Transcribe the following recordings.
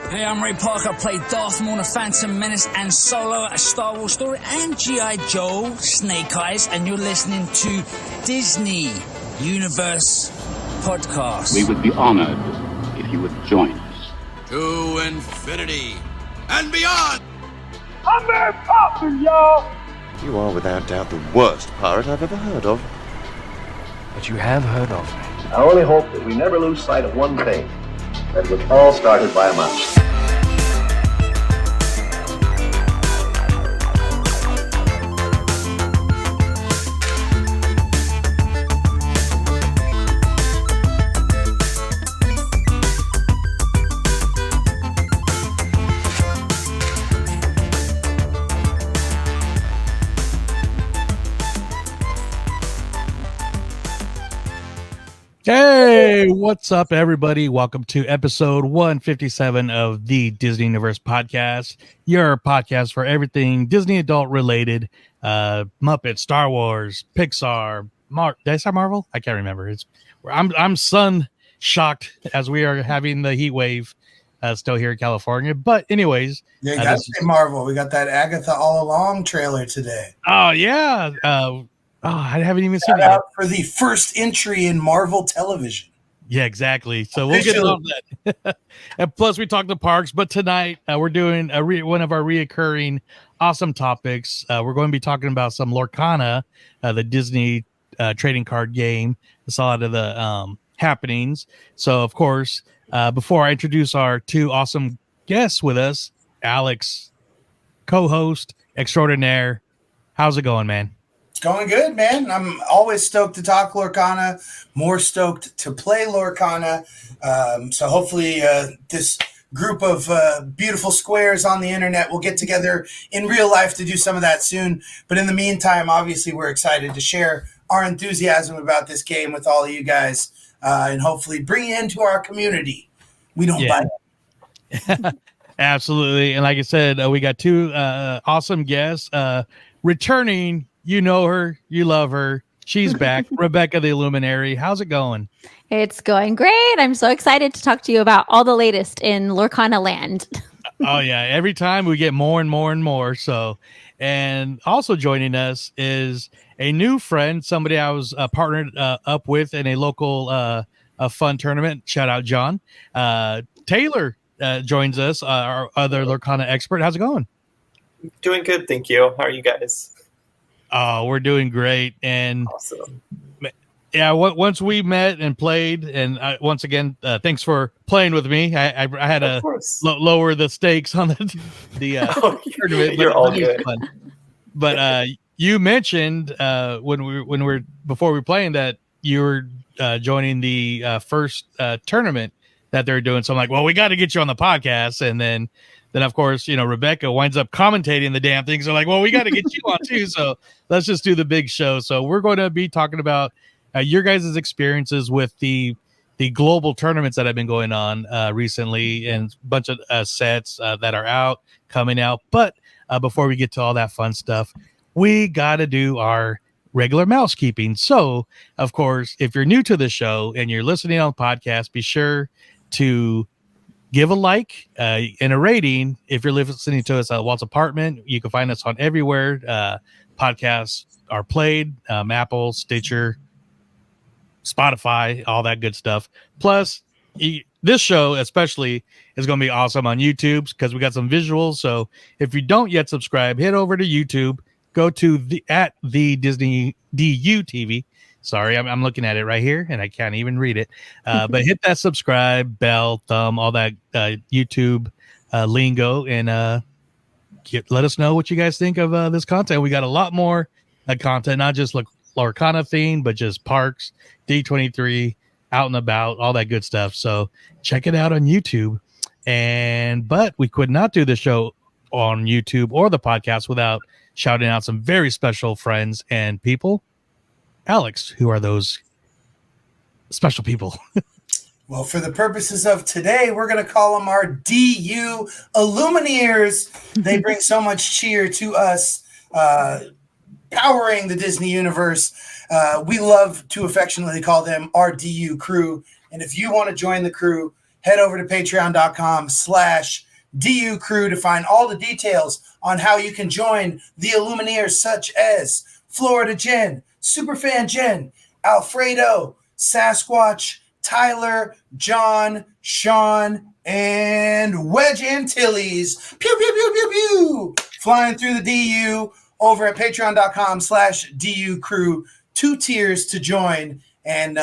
Hey, I'm Ray Parker. I played Darth Maul in The Phantom Menace and Solo, A Star Wars Story, and G.I. Joe, Snake Eyes, and you're listening to Disney Universe Podcast. We would be honored if you would join us. To infinity and beyond! I'm Mary Poppins, y'all! You are without doubt the worst pirate I've ever heard of. But you have heard of me. I only hope that we never lose sight of one thing. That was all started by a mouse. Hey, what's up, everybody? Welcome to episode 157 of the Disney Universe Podcast, your podcast for everything Disney adult related. Muppets, Star Wars, Pixar, did I say Marvel? I can't remember. I'm sun shocked as we are having the heat wave still here in California. But anyways, yeah, you gotta say Marvel. We got that Agatha All Along trailer today. Oh yeah. I haven't even seen it for the first entry in Marvel television. Yeah, exactly. So we'll get on that. And plus, we talked to parks, but tonight we're doing one of our reoccurring awesome topics. We're going to be talking about some Lorcana, the Disney trading card game. It's a lot of the happenings. So, of course, before I introduce our two awesome guests with us, Alex, co-host extraordinaire, how's it going, man? It's going good, man. I'm always stoked to talk Lorcana, more stoked to play Lorcana. So hopefully this group of beautiful squares on the internet will get together in real life to do some of that soon. But in the meantime, obviously, we're excited to share our enthusiasm about this game with all of you guys and hopefully bring it into our community. We don't buy it. Absolutely. And like I said, we got two awesome guests returning. You know her, you love her. She's back. Rebekah the Luminary. How's it going? It's going great. I'm so excited to talk to you about all the latest in Lorcana land. Oh yeah, every time we get more and more and more. So, and also joining us is a new friend, somebody I was partnered up with in a local a fun tournament. Shout out, John. Taylor joins us, our other Lorcana expert. How's it going? Doing good, thank you. How are you guys? Oh, we're doing great. And awesome. Yeah, once we met and played, and once again, thanks for playing with me. I had to lower the stakes on the tournament. You're all good. Fun. But you mentioned before we were playing that you were joining the first tournament that they're doing. So I'm like, well, we got to get you on the podcast, and then of course, Rebekah winds up commentating the damn thing. So like, well, we got to get you on too. So let's just do the big show. So we're going to be talking about your guys' experiences with the global tournaments that have been going on recently, and a bunch of sets that are coming out. But before we get to all that fun stuff, we got to do our regular mousekeeping. So, of course, if you're new to the show and you're listening on the podcast, be sure to give a like and a rating. If you're listening to us at Walt's Apartment, you can find us on everywhere. Podcasts are played, Apple, Stitcher, Spotify, all that good stuff. Plus, this show especially is going to be awesome on YouTube because we got some visuals. So if you don't yet subscribe, head over to YouTube, go to the Disney DU TV. Sorry, I'm looking at it right here, and I can't even read it. But hit that subscribe, bell, thumb, all that YouTube lingo, and let us know what you guys think of this content. We got a lot more content, not just Lorcana theme, but just parks, D23, out and about, all that good stuff. So check it out on YouTube. But we could not do the show on YouTube or the podcast without shouting out some very special friends and people. Alex, who are those special people? Well, for the purposes of today, we're going to call them our DU Illumineers. They bring so much cheer to us powering the Disney universe. We love to affectionately call them our DU crew. And if you want to join the crew, head over to patreon.com/DU crew to find all the details on how you can join the Illumineers such as Florida Jen, Superfan Jen, Alfredo, Sasquatch, Tyler, John, Sean, and Wedge Antilles. Pew, pew, pew, pew, pew. Flying through the DU over at patreon.com/DU crew. 2 tiers to join. And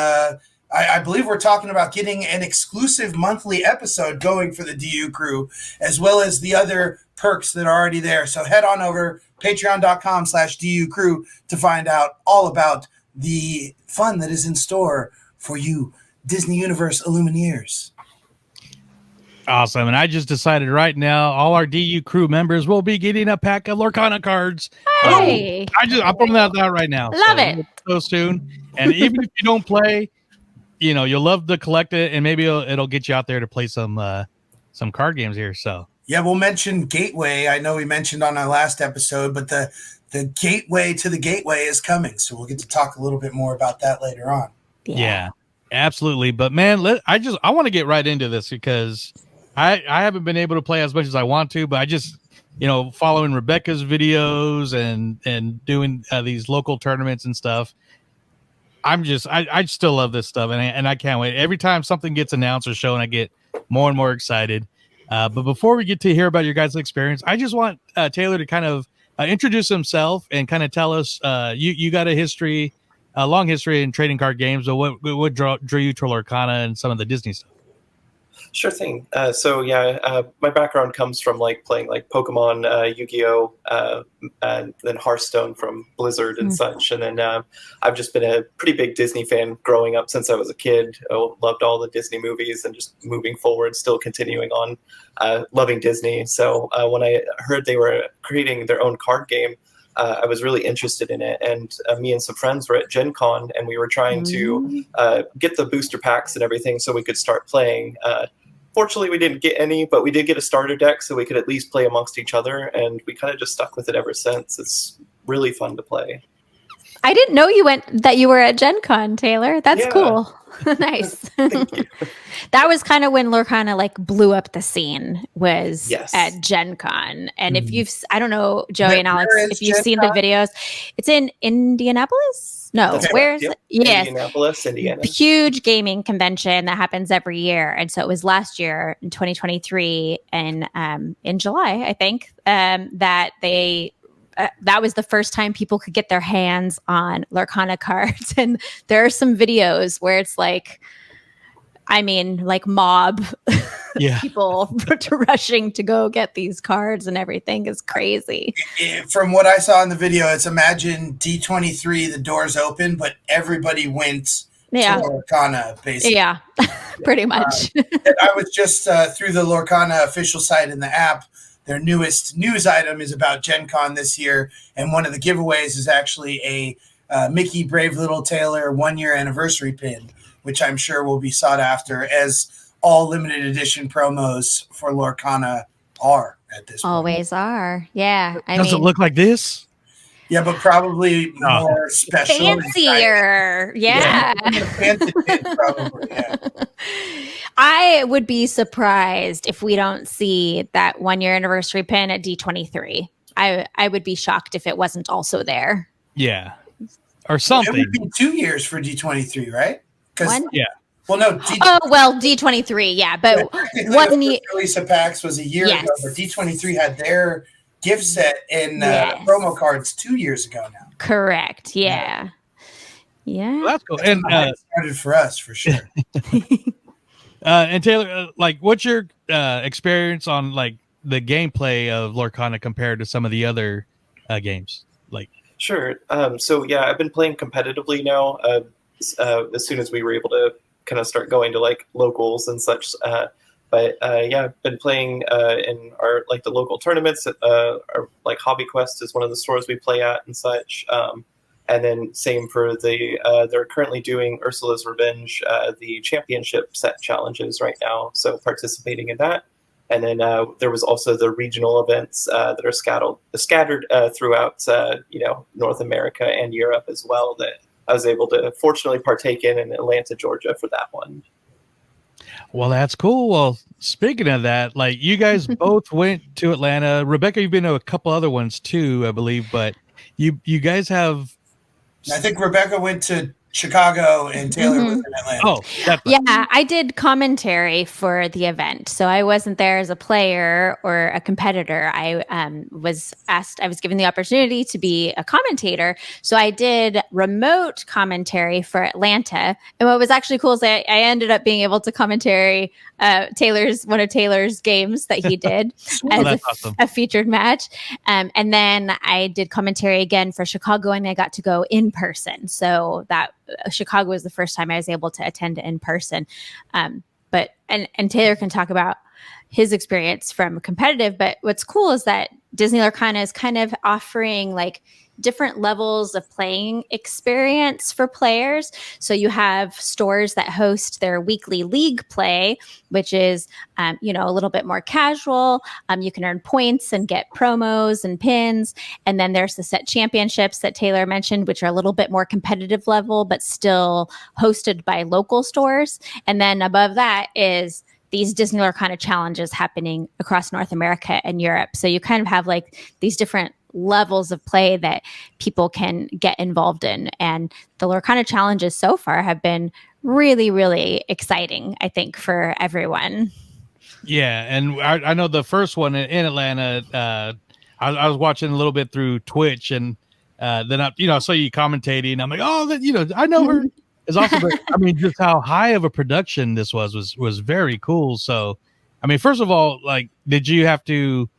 I believe we're talking about getting an exclusive monthly episode going for the DU crew, as well as the other perks that are already there. So head on over patreon.com/DU crew to find out all about the fun that is in store for you Disney Universe Illumineers. Awesome. And I just decided right now, all our DU crew members will be getting a pack of Lorcana cards. Hey. I'm putting that out right now. Love it. So soon. And even if you don't play, you'll love to collect it, and maybe it'll get you out there to play some card games here. So yeah, we'll mention Gateway. I know we mentioned on our last episode, but the gateway to the gateway is coming. So we'll get to talk a little bit more about that later on. Yeah, absolutely. But man, I want to get right into this because I haven't been able to play as much as I want to, but I just, following Rebekah's videos and doing these local tournaments and stuff. I still love this stuff, and I can't wait. Every time something gets announced or shown, I get more and more excited. But before we get to hear about your guys' experience, I just want Taylor to kind of introduce himself and kind of tell us, you got a long history in trading card games. So what drew you to Lorcana and some of the Disney stuff? Sure thing. My background comes from playing Pokemon, Yu-Gi-Oh, and then Hearthstone from Blizzard and such. And then I've just been a pretty big Disney fan growing up since I was a kid. I loved all the Disney movies and just moving forward, still continuing on loving Disney. So when I heard they were creating their own card game, I was really interested in it, and me and some friends were at Gen Con, and we were trying to get the booster packs and everything so we could start playing. Fortunately, we didn't get any, but we did get a starter deck so we could at least play amongst each other, and we kind of just stuck with it ever since. It's really fun to play. I didn't know that you were at Gen Con, Taylor. That's cool. Nice. Thank you. That was kind of when Lorcana blew up the scene, was at Gen Con. And if I don't know, Joey and Alex, if you've seen the videos, it's in Indianapolis. No, where's it? Yes. Indianapolis, Indiana. Huge gaming convention that happens every year. And so it was last year in 2023 and in July, I think, that that was the first time people could get their hands on Lorcana cards. And there are some videos where it's mob people rushing to go get these cards, and everything is crazy. From what I saw in the video, it's imagine D23, the doors open, but everybody went to Lorcana, basically. Yeah, pretty much. I was just through the Lorcana official site in the app. Their newest news item is about Gen Con this year, and one of the giveaways is actually a Mickey Brave Little Taylor 1-year anniversary pin, which I'm sure will be sought after, as all limited edition promos for Lorcana are at this point. Always are. Yeah. Does it look like this? Yeah, but probably more special. Fancier. Yeah. Fancy pin, probably, yeah. I would be surprised if we don't see that 1-year anniversary pin at D23. I would be shocked if it wasn't also there. Yeah. Or something. It would be 2 years for D23, right? Yeah. Well, no. D23, yeah. But one year release of packs was a year ago, but D23 had their gift set in promo cards 2 years ago now. Correct. Yeah. Yeah. Well, that's cool. And it started for us for sure. And Taylor, what's your experience on the gameplay of Lorcana compared to some of the other games? Sure. I've been playing competitively now. As soon as we were able to kind of start going to locals and such. I've been playing in our the local tournaments. Our Hobby Quest is one of the stores we play at and such. And then same for they're currently doing Ursula's Revenge, the championship set challenges right now. So participating in that. And then there was also the regional events that are scattered throughout North America and Europe as well, that I was able to fortunately partake in Atlanta, Georgia for that one. Well, that's cool. Well, speaking of that, like you guys both went to Atlanta. Rebekah, you've been to a couple other ones too, I believe, but you guys have. I think Rebekah went to Chicago and Taylor was in Atlanta. Oh, yeah, I did commentary for the event. So I wasn't there as a player or a competitor. I was given the opportunity to be a commentator. So I did remote commentary for Atlanta. And what was actually cool is I ended up being able to commentary one of Taylor's games that he did as a featured match. And then I did commentary again for Chicago, and I got to go in person. So that Chicago was the first time I was able to attend in person. But Taylor can talk about his experience from competitive. But what's cool is that Disney Lorcana is kind of offering like different levels of playing experience for players. So you have stores that host their weekly league play, which is, a little bit more casual. You can earn points and get promos and pins. And then there's the set championships that Taylor mentioned, which are a little bit more competitive level, but still hosted by local stores. And then above that is these Disney Lorcana challenges happening across North America and Europe. So you kind of have like these different levels of play that people can get involved in. And the Lorcana challenges so far have been really, really exciting, I think, for everyone. Yeah. And I know the first one in Atlanta, I was watching a little bit through Twitch, and then I saw you commentating. I'm like, I know her. It's also, just how high of a production this was very cool. So, first of all, like, did you have to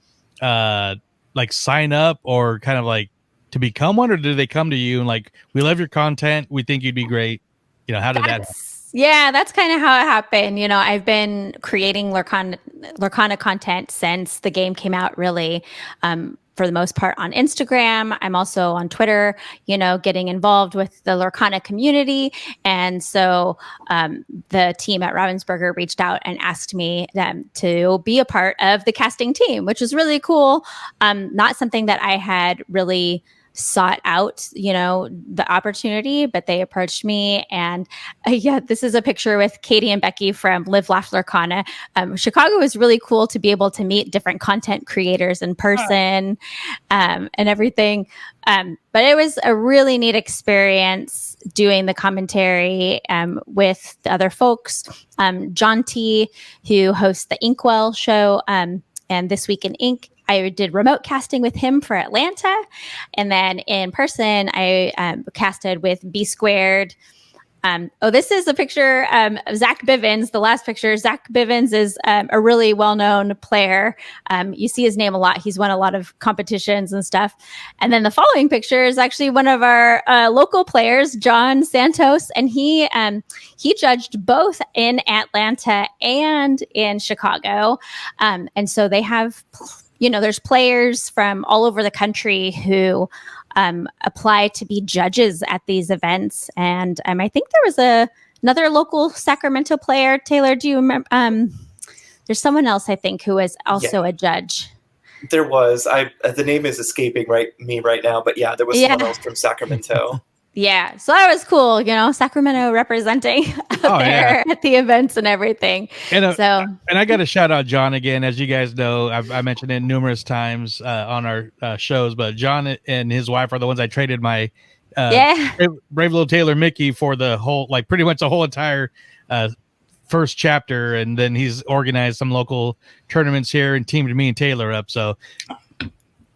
sign up or kind of like to become one, or did they come to you and like, we love your content, we think you'd be great? How did that happen? Yeah, that's kind of how it happened. I've been creating Lorcana content since the game came out, really. For the most part on Instagram. I'm also on Twitter, getting involved with the Lorcana community. And so the team at Ravensburger reached out and asked me to be a part of the casting team, which was really cool. Not something that I had really sought out, the opportunity, but they approached me. And this is a picture with Katie and Becky from Live Laugh Lorcana. Chicago was really cool to be able to meet different content creators in person and everything. But it was a really neat experience doing the commentary with the other folks. John T., who hosts the Inkwell show and This Week in Ink, I did remote casting with him for Atlanta. And then in person, I casted with B Squared. This is a picture of Zach Bivens. The last picture, Zach Bivens is a really well-known player. You see his name a lot. He's won a lot of competitions and stuff. And then the following picture is actually one of our local players, John Santos. And he judged both in Atlanta and in Chicago. And so they have... there's players from all over the country who apply to be judges at these events. And I think there was another local Sacramento player. Taylor, do you remember? There's someone else, I think, who was also a judge. There was. The name is escaping me right now, but there was someone else from Sacramento. Yeah, so that was cool, Sacramento representing there at the events and everything. And I got to shout out John again. As you guys know, I mentioned it numerous times on our shows, but John and his wife are the ones I traded my Brave Little Taylor Mickey for the whole, like pretty much the whole entire first chapter. And then he's organized some local tournaments here and teamed me and Taylor up. So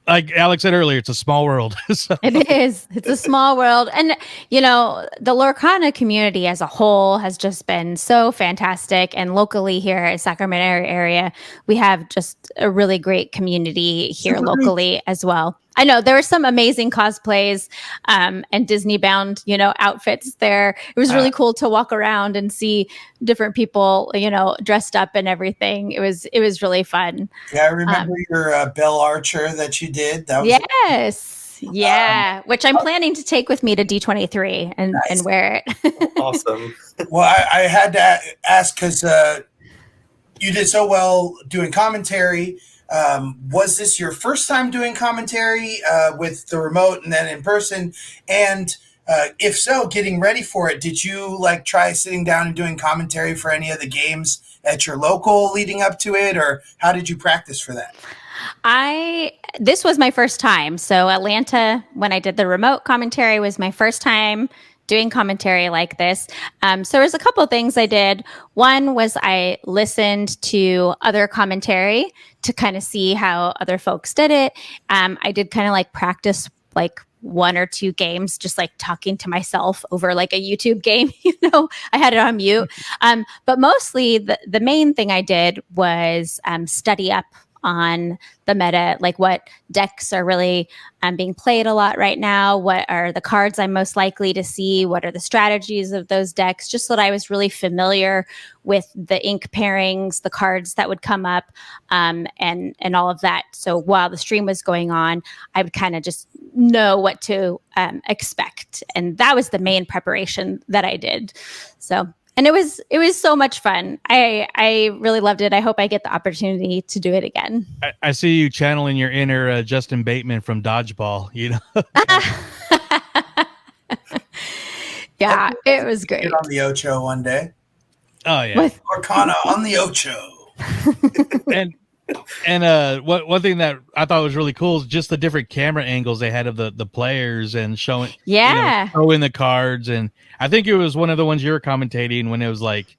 like Alex said earlier, it's a small world. So. It is. It's a small world. And, the Lorcana community as a whole has just been so fantastic. And locally here in Sacramento area, we have just a really great community here locally as well. I know there were some amazing cosplays and Disney bound, outfits there. It was really cool to walk around and see different people, dressed up and everything. It was really fun. Yeah, I remember your Belle Archer that you did. That was which I'm planning to take with me to D23 and wear it. Awesome. Well, I had to ask because you did so well doing commentary. Was this your first time doing commentary with the remote and then in person? And if so, getting ready for it, did you like try sitting down and doing commentary for any of the games at your local leading up to it, or how did you practice for that? This was my first time. So Atlanta, when I did the remote commentary, was my first time doing commentary like this. So there's a couple of things I did. One was I listened to other commentary to kind of see how other folks did it. I did kind of like practice like one or two games, just like talking to myself over like a YouTube game. I had it on mute. But mostly the main thing I did was study up on the meta, like what decks are really being played a lot right now, what are the cards I'm most likely to see, what are the strategies of those decks, just so that I was really familiar with the ink pairings, the cards that would come up, and all of that. So while the stream was going on, I would kind of just know what to expect, and that was the main preparation that I did. So. And it was so much fun. I really loved it. I hope I get the opportunity to do it again. I see you channeling your inner Justin Bateman from Dodgeball, Yeah, it was great. Get on the Ocho one day. Oh yeah, with Lorcana on the Ocho. and one thing that I thought was really cool is just the different camera angles they had of the players and showing showing the cards. And I think it was one of the ones you were commentating when it was like,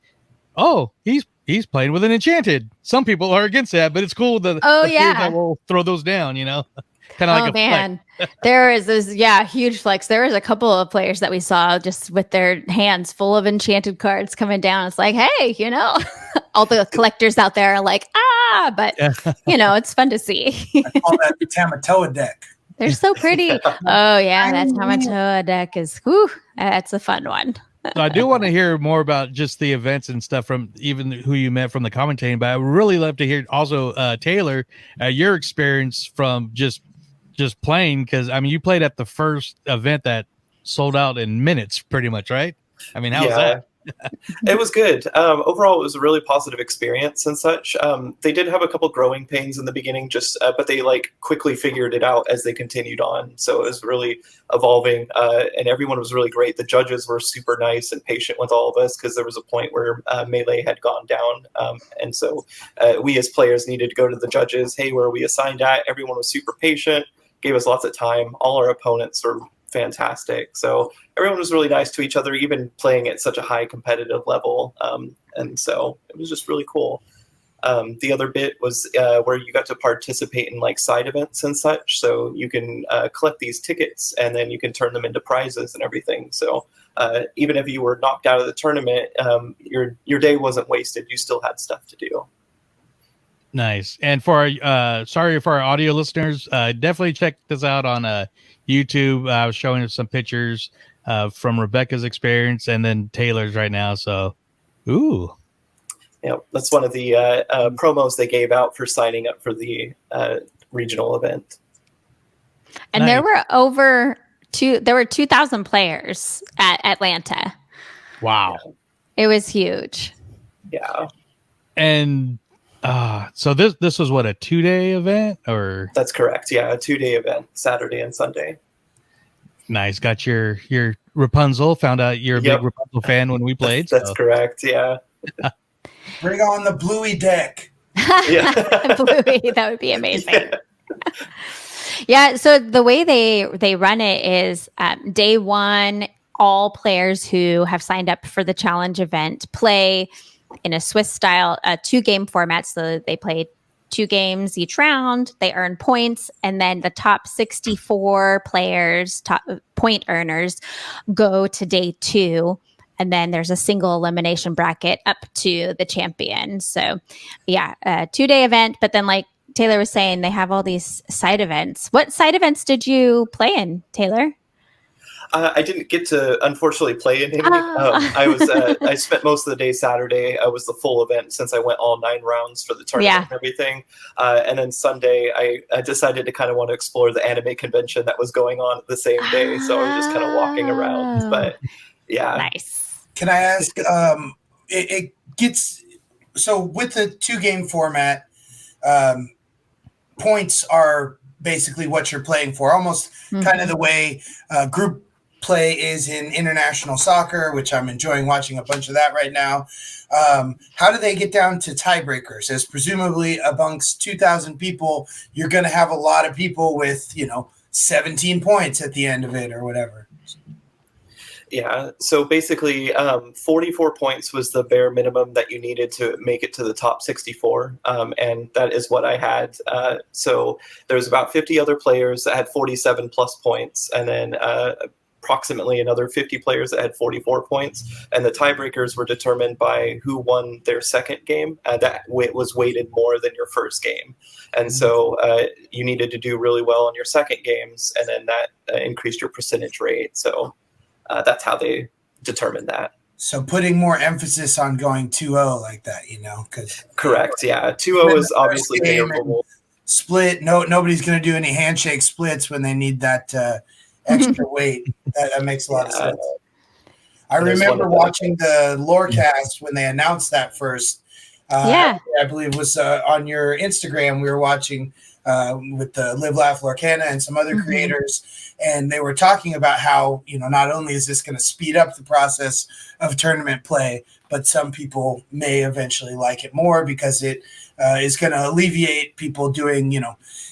oh, he's playing with an enchanted. Some people are against that, but it's cool that that will throw those down, kind of like a man. There is this huge flex. There was a couple of players that we saw just with their hands full of enchanted cards coming down. It's like, hey, all the collectors out there are like, but it's fun to see. I call that the Tamatoa deck. They're so pretty. Oh yeah, that Tamatoa deck is that's a fun one. So I do want to hear more about just the events and stuff from even who you met from the commentating, but I would really love to hear also Taylor, your experience from just playing, because I mean you played at the first event that sold out in minutes pretty much, right? I mean, how was that? It was good. Overall, it was a really positive experience and such. They did have a couple growing pains in the beginning, but they like quickly figured it out as they continued on. So it was really evolving, and everyone was really great. The judges were super nice and patient with all of us, because there was a point where Melee had gone down, and so we as players needed to go to the judges. Hey, where are we assigned at? Everyone was super patient, gave us lots of time. All our opponents were fantastic. So everyone was really nice to each other, even playing at such a high competitive level. And so it was just really cool. The other bit was where you got to participate in like side events and such. So you can collect these tickets and then you can turn them into prizes and everything. So even if you were knocked out of the tournament, your day wasn't wasted. You still had stuff to do. Nice. And for sorry for our audio listeners, definitely check this out on YouTube. I was showing some pictures from Rebekah's experience and then Taylor's right now. So, that's one of the promos they gave out for signing up for the regional event. And nice. There were 2,000 players at Atlanta. Wow. It was huge. Yeah. And so this was what, a 2-day event, or? That's correct. Yeah, a 2-day event, Saturday and Sunday. Nice. Got your Rapunzel. Found out you're a big Rapunzel fan when we played. That's correct. Yeah. Bring on the Bluey deck. Yeah. Bluey, that would be amazing. Yeah. So the way they run it is day one, all players who have signed up for the challenge event play in a Swiss style 2-game format. So they play 2 games each round. They earn points, and then the top 64 players, top point earners, go to day 2. And then there's a single elimination bracket up to the champion. So, yeah, a 2-day event. But then, like Taylor was saying, they have all these side events. What side events did you play in, Taylor? I didn't get to, unfortunately, play in any. I spent most of the day Saturday. Was the full event since I went all 9 rounds for the tournament and everything. And then Sunday, I decided to kind of want to explore the anime convention that was going on the same day. So I was just kind of walking around. But yeah, nice. Can I ask? It gets so with the 2-game format, points are basically what you're playing for, almost kind of the way group play is in international soccer, which I'm enjoying watching a bunch of that right now. How do they get down to tiebreakers? As presumably amongst 2,000 people, you're going to have a lot of people with, 17 points at the end of it or whatever. Yeah, so basically 44 points was the bare minimum that you needed to make it to the top 64, and that is what I had. So there was about 50 other players that had 47 plus points, and then approximately another 50 players that had 44 points, and the tiebreakers were determined by who won their second game. That was weighted more than your first game, and so you needed to do really well on your second games, and then that increased your percentage rate. So that's how they determined that. So putting more emphasis on going 2-0 like that, because correct, yeah, 2-0 is obviously favorable. Split, nobody's going to do any handshake splits when they need that extra weight. That makes a lot of sense. I remember watching the Lorecast when they announced that first. I believe it was on your Instagram. We were watching with the Live Laugh Lorcana and some other creators, and they were talking about how, not only is this going to speed up the process of tournament play, but some people may eventually like it more because it is going to alleviate people doing,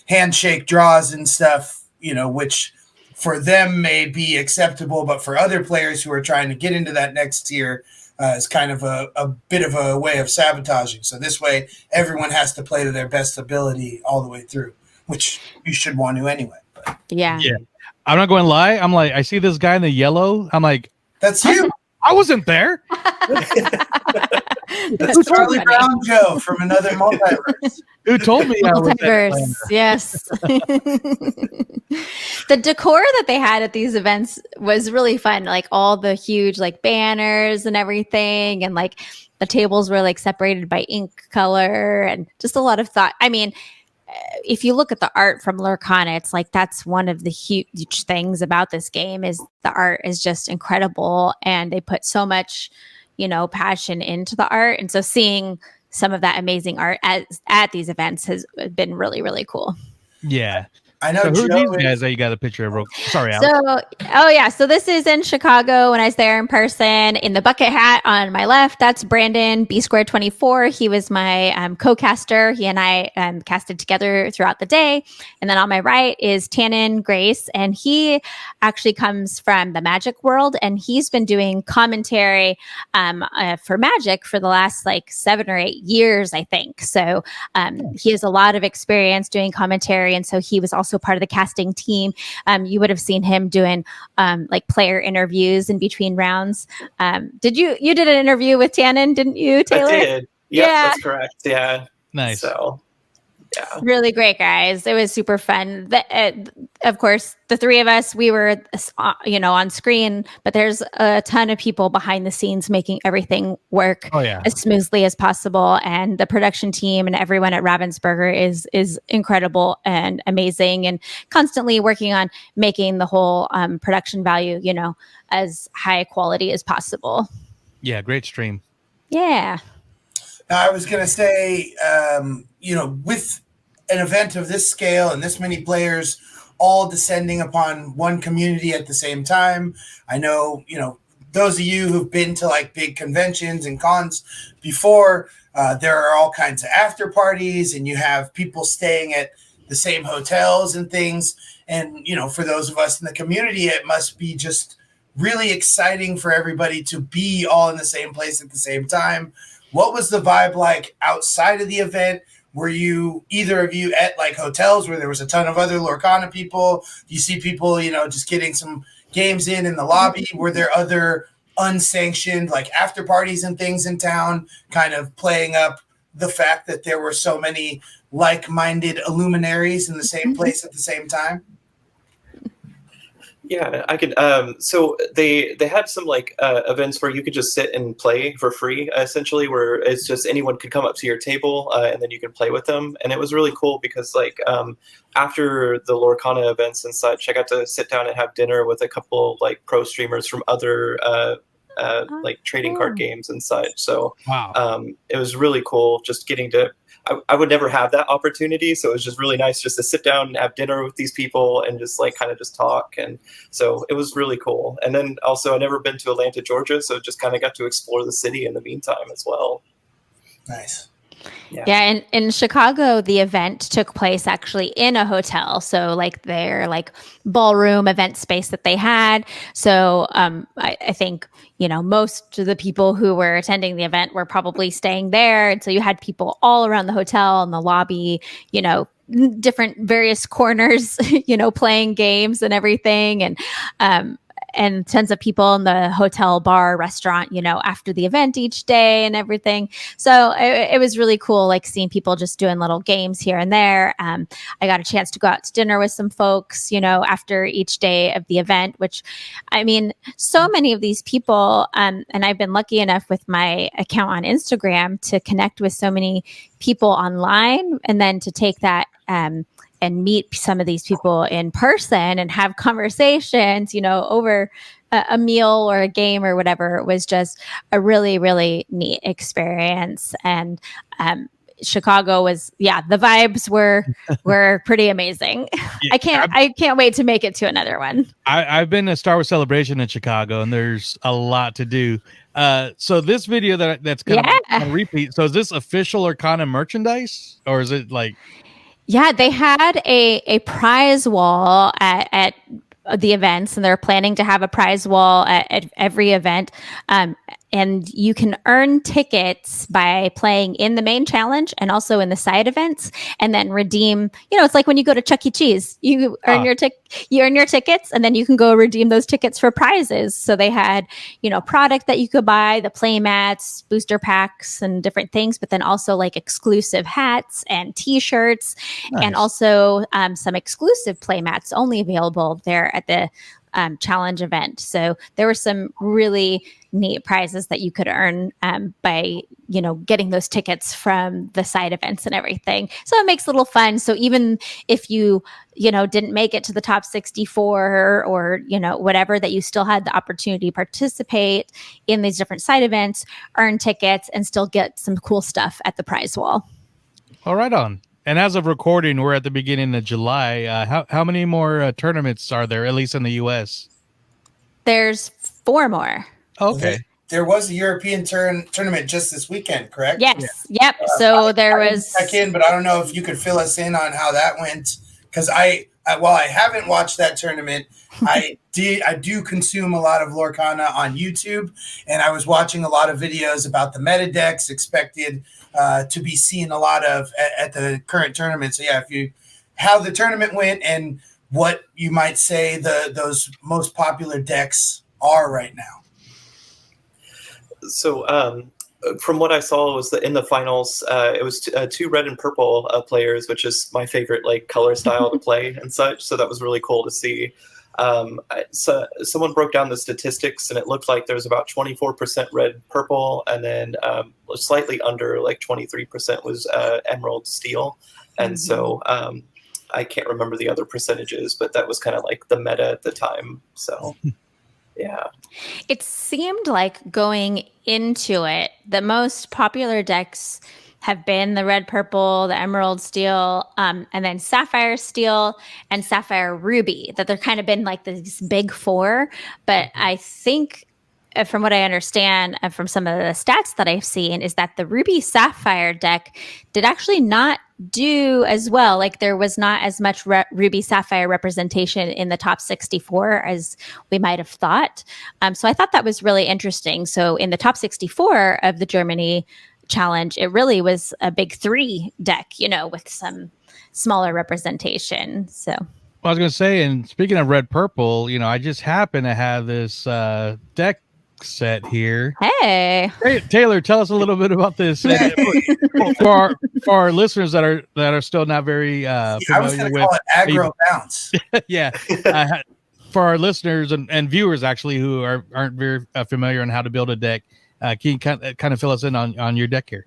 handshake draws and stuff, which for them may be acceptable, but for other players who are trying to get into that next tier, is kind of a bit of a way of sabotaging. So this way, everyone has to play to their best ability all the way through, which you should want to anyway. But. Yeah. I'm not going to lie. I'm like, I see this guy in the yellow. I'm like, that's you. I wasn't there. That's Charlie Brown Joe from another multiverse. Who told me multiverse? Yes. The decor that they had at these events was really fun. Like all the huge banners and everything, and the tables were separated by ink color, and just a lot of thought. I mean, if you look at the art from Lorcana, it's that's one of the huge things about this game is the art is just incredible, and they put so much, passion into the art. And so seeing some of that amazing art at these events has been really, really cool. Yeah. I know. So who are these guys that you got a picture of? Sorry, Alex. So this is in Chicago when I was there in person. In the bucket hat on my left, that's Brandon B Square 24. He was my co-caster. He and I casted together throughout the day. And then on my right is Tannen Grace, and he actually comes from the Magic world, and he's been doing commentary for Magic for the last 7 or 8 years, I think. So he has a lot of experience doing commentary, and so he was also part of the casting team. You would have seen him doing player interviews in between rounds. You did an interview with Tannen, didn't you, Taylor? I did. Yep, yeah, that's correct. Yeah. Nice. So, yeah. Really great, guys. It was super fun. Of course, the three of us, we were, on screen, but there's a ton of people behind the scenes making everything work as smoothly as possible. And the production team and everyone at Ravensburger is incredible and amazing, and constantly working on making the whole production value, as high quality as possible. Yeah, great stream. Yeah. I was going to say, with an event of this scale and this many players all descending upon one community at the same time, I know, those of you who've been to big conventions and cons before, there are all kinds of after parties, and you have people staying at the same hotels and things. And, for those of us in the community, it must be just really exciting for everybody to be all in the same place at the same time. What was the vibe like outside of the event? Were you, either of you, at hotels where there was a ton of other Lorcana people? You see people, just getting some games in the lobby? Were there other unsanctioned after parties and things in town, kind of playing up the fact that there were so many like-minded luminaries in the same place at the same time? Yeah, I could. So they had some events where you could just sit and play for free, essentially, where it's just anyone could come up to your table and then you can play with them. And it was really cool because after the Lorcana events and such, I got to sit down and have dinner with a couple pro streamers from other like trading card games and such. So wow. It was really cool just getting to. I would never have that opportunity, so it was just really nice just to sit down and have dinner with these people and just like kind of just talk. And so it was really cool. And then also I've never been to Atlanta, Georgia, so just kind of got to explore the city in the meantime as well. Nice. Yeah, in Chicago, the event took place actually in a hotel. So like their like ballroom event space that they had. So I think, most of the people who were attending the event were probably staying there. And so you had people all around the hotel and the lobby, different various corners, playing games and everything. And tons of people in the hotel, bar, restaurant, after the event each day and everything. So it was really cool, like seeing people just doing little games here and there. I got a chance to go out to dinner with some folks, after each day of the event, which, I mean, so many of these people, and I've been lucky enough with my account on Instagram to connect with so many people online, and then to take that, and meet some of these people in person and have conversations, over a meal or a game or whatever. It was just a really, really neat experience. And Chicago was, the vibes were pretty amazing. Yeah, I can't wait to make it to another one. I've been to Star Wars Celebration in Chicago, and there's a lot to do. So this video that's kind of a repeat. So is this official Lorcana merchandise, or is it like? Yeah, they had a prize wall at the events, and they're planning to have a prize wall at every event. And you can earn tickets by playing in the main challenge and also in the side events, and then redeem. It's like when you go to Chuck E. Cheese, you earn your tickets, and then you can go redeem those tickets for prizes. So they had, product that you could buy, the play mats, booster packs, and different things, but then also like exclusive hats and T-shirts, and also some exclusive play mats only available there at the challenge event. So there were some really neat prizes that you could earn by, getting those tickets from the side events and everything. So it makes it a little fun. So even if you, didn't make it to the top 64 or, whatever, that you still had the opportunity to participate in these different side events, earn tickets, and still get some cool stuff at the prize wall. All right on. And as of recording, we're at the beginning of July. How many more tournaments are there, at least in the U.S.? There's 4 more. Okay. There was a European tournament just this weekend, correct? Yes. Yeah. Yep. So there was. Check in, but I don't know if you could fill us in on how that went, because while I haven't watched that tournament, I do consume a lot of Lorcana on YouTube, and I was watching a lot of videos about the meta decks expected to be seen a lot of at the current tournament. So how the tournament went and what you might say those most popular decks are right now. So from what I saw was that in the finals, it was 2 red and purple players, which is my favorite color style to play and such. So that was really cool to see. So someone broke down the statistics, and it looked like there was about 24% red purple, and then slightly under 23% was emerald steel. And so I can't remember the other percentages, but that was kind of like the meta at the time. So yeah. It seemed like going into it, the most popular decks have been the red purple, the emerald steel, and then sapphire steel and sapphire ruby, that they're kind of been like these big 4. But I think from what I understand from some of the stats that I've seen, is that the ruby sapphire deck did actually not do as well. Like there was not as much ruby sapphire representation in the top 64 as we might have thought. So I thought that was really interesting. So in the top 64 of the Germany challenge, it really was a big 3 deck, with some smaller representation. So I was going to say, and speaking of red purple, I just happen to have this deck set here. Hey Taylor, tell us a little bit about this for our listeners that are still not very familiar I was going to call it aggro bounce. Yeah. For our listeners and viewers actually who aren't very familiar on how to build a deck, can you kind of fill us in on your deck here?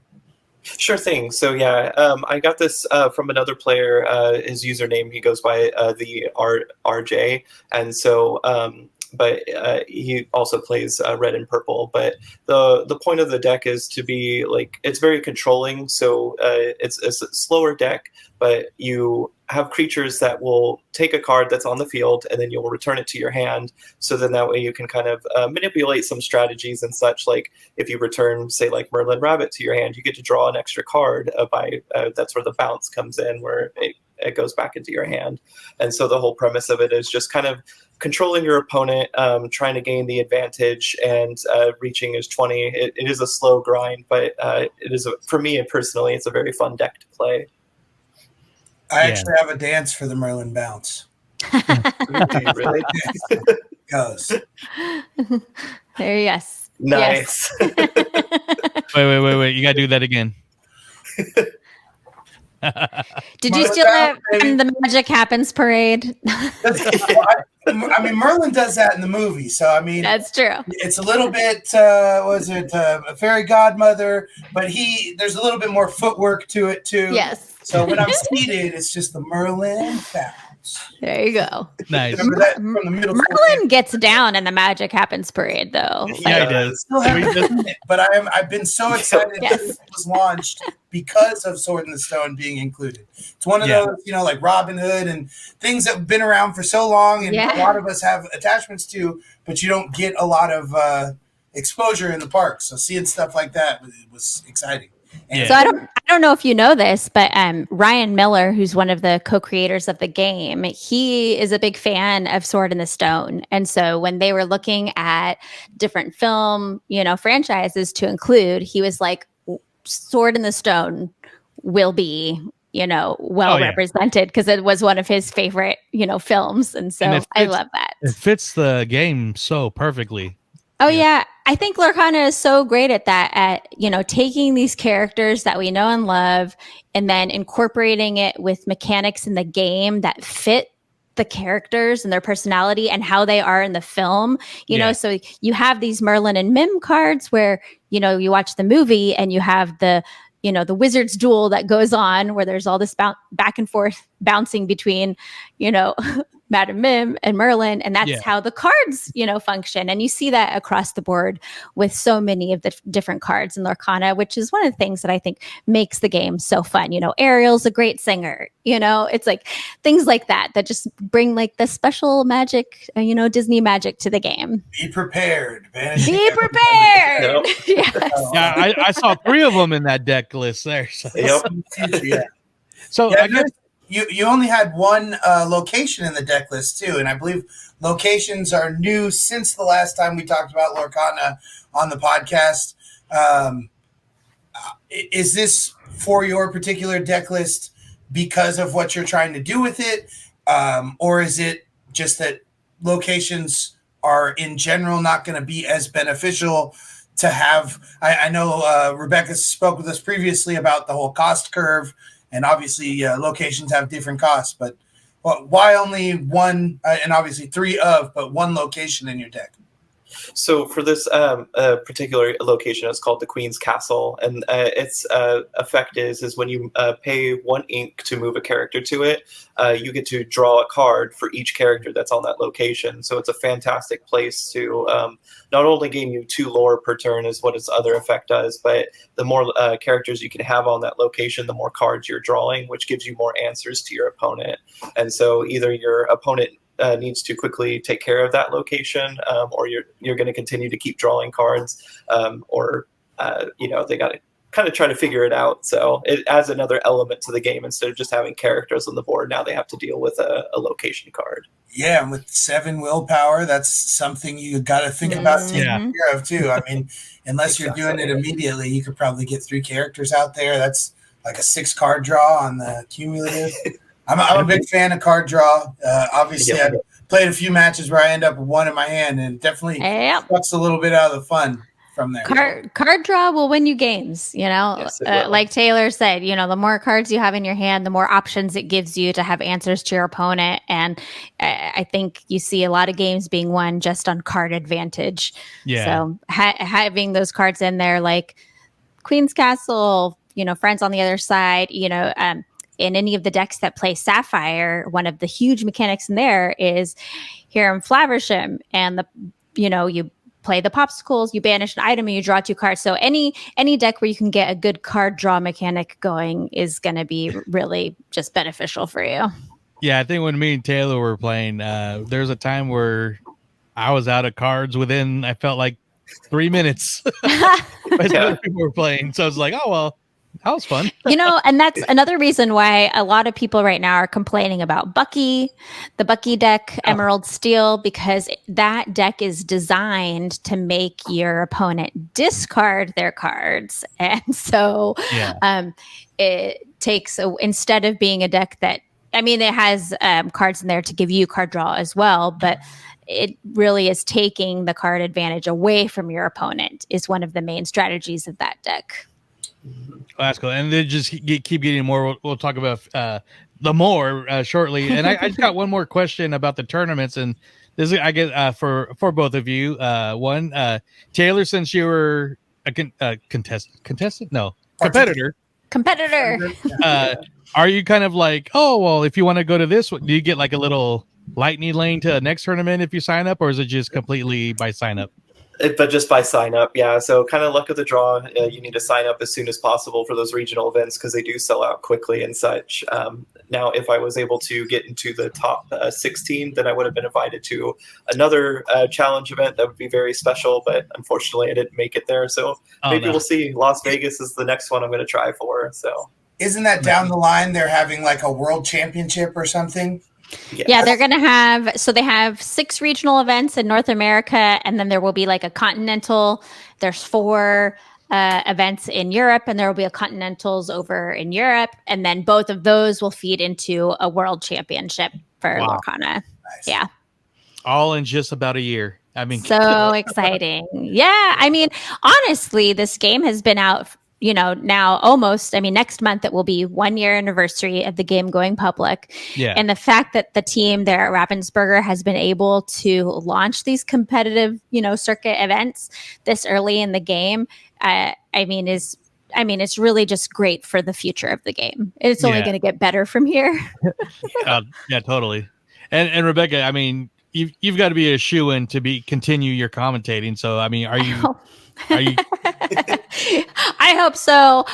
Sure thing. So I got this from another player. His username, he goes by the RJ, and so but he also plays red and purple. But the point of the deck is to be like, it's very controlling. So it's a slower deck, but you have creatures that will take a card that's on the field and then you'll return it to your hand. So then that way you can kind of manipulate some strategies and such. Like if you return, say, like Merlin Rabbit to your hand, you get to draw an extra card that's where the bounce comes in, where it goes back into your hand. And so the whole premise of it is just kind of controlling your opponent, trying to gain the advantage, and reaching is 20. It is a slow grind, but it is for me personally, it's a very fun deck to play. I actually have a dance for the Merlin bounce. Do you really? Goes. There, yes. Nice. Yes. Wait. You got to do that again. Did you steal that from the Magic Happens parade? I mean, Merlin does that in the movie, so I mean, that's true. It's a little bit, a fairy godmother, but there's a little bit more footwork to it too. Yes. So when I'm seated, it's just the Merlin bounce. There you go. Nice. Merlin gets down in the Magic Happens parade, though. Yeah, he does. But I've been so excited that it was launched because of Sword in the Stone being included. It's one of those, like Robin Hood and things that have been around for so long, and a lot of us have attachments to, but you don't get a lot of exposure in the park. So seeing stuff like that was exciting. So I don't know if you know this, but Ryan Miller, who's one of the co-creators of the game, he is a big fan of Sword in the Stone. And so when they were looking at different film, franchises to include, he was like, Sword in the Stone will be, represented, because it was one of his favorite, films. And so I love that. It fits the game so perfectly. Oh, yeah. I think Lorcana is so great at that, at, taking these characters that we know and love and then incorporating it with mechanics in the game that fit the characters and their personality and how they are in the film. So you have these Merlin and Mim cards where, you watch the movie and you have the wizard's duel that goes on where there's all this back and forth bouncing between, Madam Mim and Merlin, and that's how the cards, function. And you see that across the board with so many of the different cards in Lorcana, which is one of the things that I think makes the game so fun. Ariel's a great singer, it's like things like that just bring like the special magic, Disney magic to the game. Be prepared, man. Be prepared. Yes. Yeah, I saw 3 of them in that deck list there. So. Yep. So I guess you only had one location in the deck list too, and I believe locations are new since the last time we talked about Lorcana on the podcast. Is this for your particular deck list because of what you're trying to do with it, or is it just that locations are in general not going to be as beneficial to have? I know Rebekah spoke with us previously about the whole cost curve. And obviously, locations have different costs, but why only one, and obviously 3 but one location in your deck? So for this particular location, it's called the Queen's Castle, and its effect is when you pay 1 ink to move a character to it, you get to draw a card for each character that's on that location. So it's a fantastic place to not only gain you 2 lore per turn is what its other effect does, but the more characters you can have on that location, the more cards you're drawing, which gives you more answers to your opponent. And so either your opponent needs to quickly take care of that location, or you're going to continue to keep drawing cards, or they got to kind of try to figure it out. So it adds another element to the game. Instead of just having characters on the board, now they have to deal with a location card. Yeah, and with 7 willpower, that's something you got to think about taking care of too. I mean, unless you're doing it immediately, you could probably get 3 characters out there. That's like a 6-card draw on the cumulative. I'm a big fan of card draw. Obviously, I've played a few matches where I end up with 1 in my hand, and it definitely sucks a little bit out of the fun from there. Card draw will win you games, Yes, like Taylor said, the more cards you have in your hand, the more options it gives you to have answers to your opponent. And I think you see a lot of games being won just on card advantage. Yeah. So having those cards in there, like Queen's Castle, Friends on the Other Side, in any of the decks that play Sapphire, one of the huge mechanics in there is Hiram Flaversham, and you play the popsicles, you banish an item, and you draw 2 cards. So any deck where you can get a good card draw mechanic going is going to be really just beneficial for you. Yeah, I think when me and Taylor were playing, there was a time where I was out of cards within, I felt like 3 minutes. As other people were playing. So I was like, oh, well, that was fun. And that's another reason why a lot of people right now are complaining about the Bucky deck, Emerald Steel, because that deck is designed to make your opponent discard their cards. And so it takes, instead of being a deck that, it has cards in there to give you card draw as well, but it really is taking the card advantage away from your opponent is one of the main strategies of that deck. Well, that's cool. And then just keep getting more. We'll talk about the more shortly. And I just got one more question about the tournaments. And this is, I guess, for both of you. One, Taylor, since you were a competitor. Are you kind of like, oh, well, if you want to go to this, do you get like a little lightning lane to the next tournament if you sign up, or is it just completely by sign up? But just by sign up, yeah. So kind of luck of the draw. You need to sign up as soon as possible for those regional events because they do sell out quickly and such. Now, if I was able to get into the top 16, then I would have been invited to another challenge event that would be very special. But unfortunately, I didn't make it there. So we'll see. Las Vegas is the next one I'm going to try for. So isn't that down the line? They're having like a world championship or something. Yes. Yeah, they're going to have, so they have 6 regional events in North America, and then there will be like a continental. There's 4 events in Europe, and there will be a continentals over in Europe, and then both of those will feed into a world championship for Lorcana. Nice. Yeah. All in just about a year. So exciting. Yeah. Honestly, this game has been out now almost, next month it will be 1 year anniversary of the game going public. Yeah. And the fact that the team there at Ravensburger has been able to launch these competitive, circuit events this early in the game, it's really just great for the future of the game. It's only going to get better from here. Yeah, totally. And Rebekah, you've got to be a shoo-in to continue your commentating. So, are you? I hope so.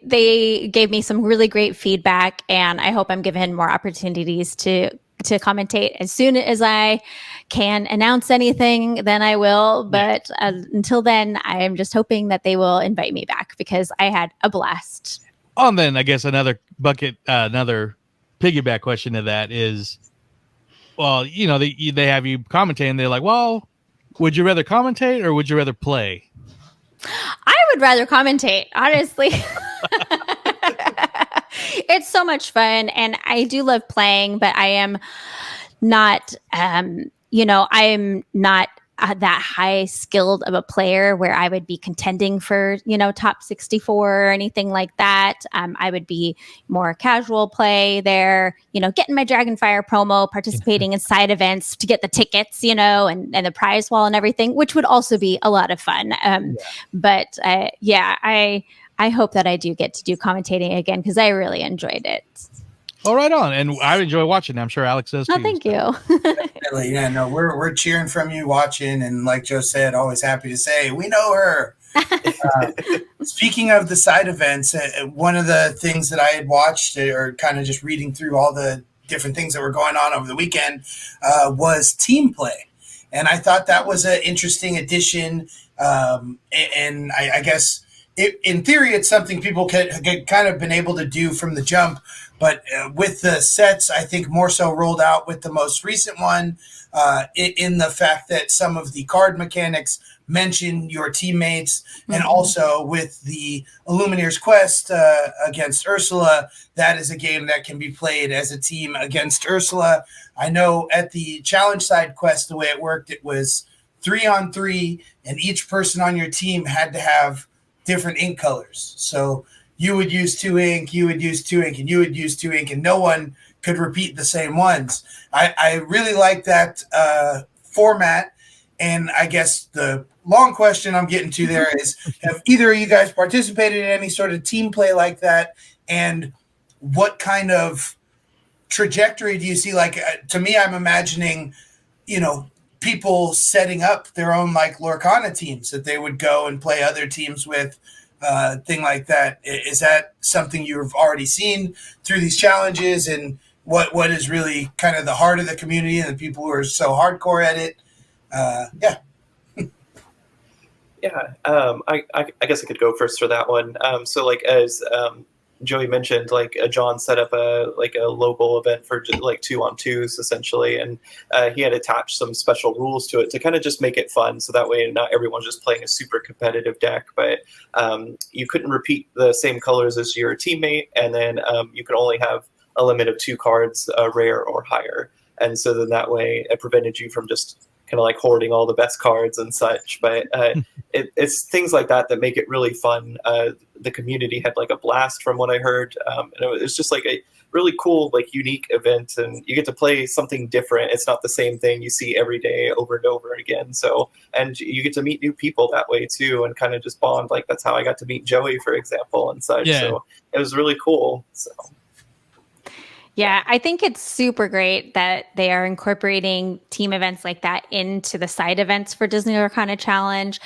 They gave me some really great feedback, and I hope I'm given more opportunities to commentate. As soon as I can announce anything, then I will. But until then, I'm just hoping that they will invite me back because I had a blast. Oh, and then I guess another piggyback question to that is, well, they have you commentate, and they're like, well, would you rather commentate or would you rather play? I would rather commentate, honestly. It's so much fun, and I do love playing, but I am not, I am not that high skilled of a player where I would be contending for, top 64 or anything like that. I would be more casual play there, getting my Dragonfire promo, participating in side events to get the tickets, and the prize wall and everything, which would also be a lot of fun. But I hope that I do get to do commentating again because I really enjoyed it. Oh, right on. And I enjoy watching. I'm sure Alex does too. Oh, thank you. Definitely. Yeah, no, we're cheering from you, watching, and like Joe said, always happy to say we know her. Speaking of the side events, one of the things that I had watched, or kind of just reading through all the different things that were going on over the weekend, was team play, and I thought that was an interesting addition. And I guess in theory, it's something people could kind of been able to do from the jump. But with the sets, I think more so rolled out with the most recent one in the fact that some of the card mechanics mention your teammates. Mm-hmm. And also with the Illumineer's Quest against Ursula, that is a game that can be played as a team against Ursula. I know at the challenge side quest, the way it worked, it was 3-on-3, and each person on your team had to have different ink colors. So you would use 2 ink, you would use 2 ink, and you would use 2 ink, and no one could repeat the same ones. I really like that format, and I guess the long question I'm getting to there is, have either of you guys participated in any sort of team play like that? And what kind of trajectory do you see? Like, to me, I'm imagining, people setting up their own like Lorcana teams that they would go and play other teams with, thing like that. Is that something you've already seen through these challenges, and what is really kind of the heart of the community and the people who are so hardcore at it? Yeah. Yeah, I guess I could go first for that one. So like as Joey mentioned, like John set up a local event for like 2-on-2s essentially, and he had attached some special rules to it to kind of just make it fun. So that way, not everyone's just playing a super competitive deck, but you couldn't repeat the same colors as your teammate, and then you can only have a limit of 2 cards, rare or higher. And so then that way, it prevented you from just kind of like hoarding all the best cards and such. But it's things like that make it really fun. The community had like a blast from what I heard. And it was just like a really cool, like unique event, and you get to play something different. It's not the same thing you see every day over and over again. So, and you get to meet new people that way too, and kind of just bond. Like that's how I got to meet Joey, for example, and such. Yeah. So it was really cool. So. Yeah, I think it's super great that they are incorporating team events like that into the side events for Disney Lorcana Challenge.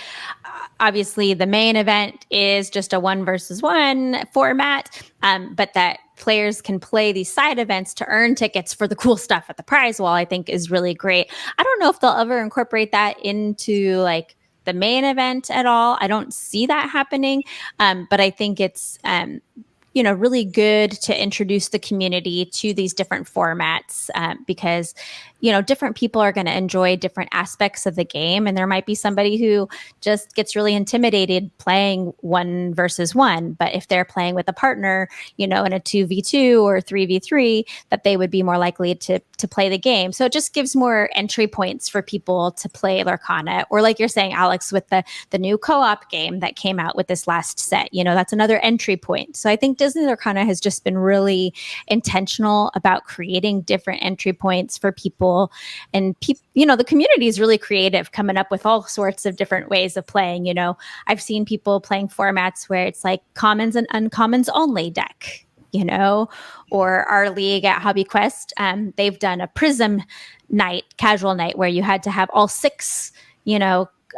Obviously, the main event is just a 1-versus-1 format, but that players can play these side events to earn tickets for the cool stuff at the prize wall, I think is really great. I don't know if they'll ever incorporate that into like the main event at all. I don't see that happening, but I think it's really good to introduce the community to these different formats because, different people are going to enjoy different aspects of the game. And there might be somebody who just gets really intimidated playing 1-versus-1. But if they're playing with a partner, in a 2v2 or 3v3, that they would be more likely to play the game. So it just gives more entry points for people to play Lorcana. Or like you're saying, Alex, with the new co-op game that came out with this last set, that's another entry point. So I think Disney Lorcana has just been really intentional about creating different entry points for people. And the community is really creative, coming up with all sorts of different ways of playing. I've seen people playing formats where it's like commons and uncommons only deck, or our league at Hobby Quest. They've done a Prism night, casual night, where you had to have all 6,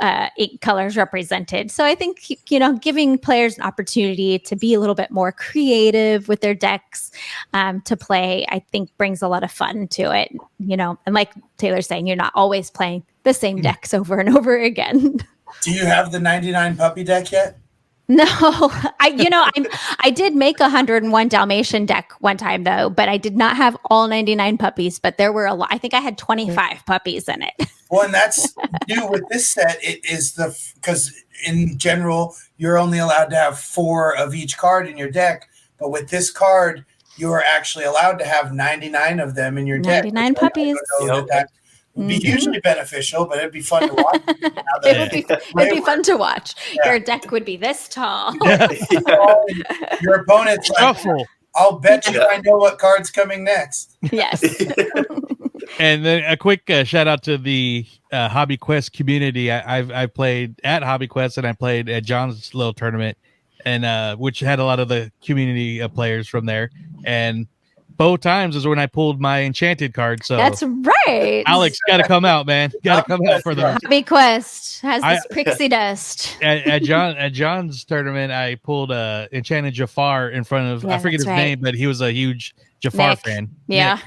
8 colors represented. So I think, giving players an opportunity to be a little bit more creative with their decks to play, I think brings a lot of fun to it, and like Taylor's saying, you're not always playing the same decks over and over again. Do you have the 99 puppy deck yet? No, I did make a 101 Dalmatian deck one time though, but I did not have all 99 puppies, but there were a lot. I think I had 25 puppies in it. Well, and that's new with this set. It is because in general, you're only allowed to have 4 of each card in your deck. But with this card, you are actually allowed to have 99 of them in your deck. 99 puppies. That would be hugely beneficial, but it'd be fun to watch. It'd be fun to watch. Yeah. Your deck would be this tall. Your opponent's like, I'll bet you I know what card's coming next. Yes. And then a quick shout out to the Hobby Quest community. I played at Hobby Quest, and I played at John's little tournament, and which had a lot of the community players from there. And both times is when I pulled my enchanted card. So that's right. Alex, got to come out, man. Got to come out for the Hobby Quest has this pixie dust. At John's tournament, I pulled enchanted Jafar in front of I forget his name, but he was a huge Jafar fan. Yeah.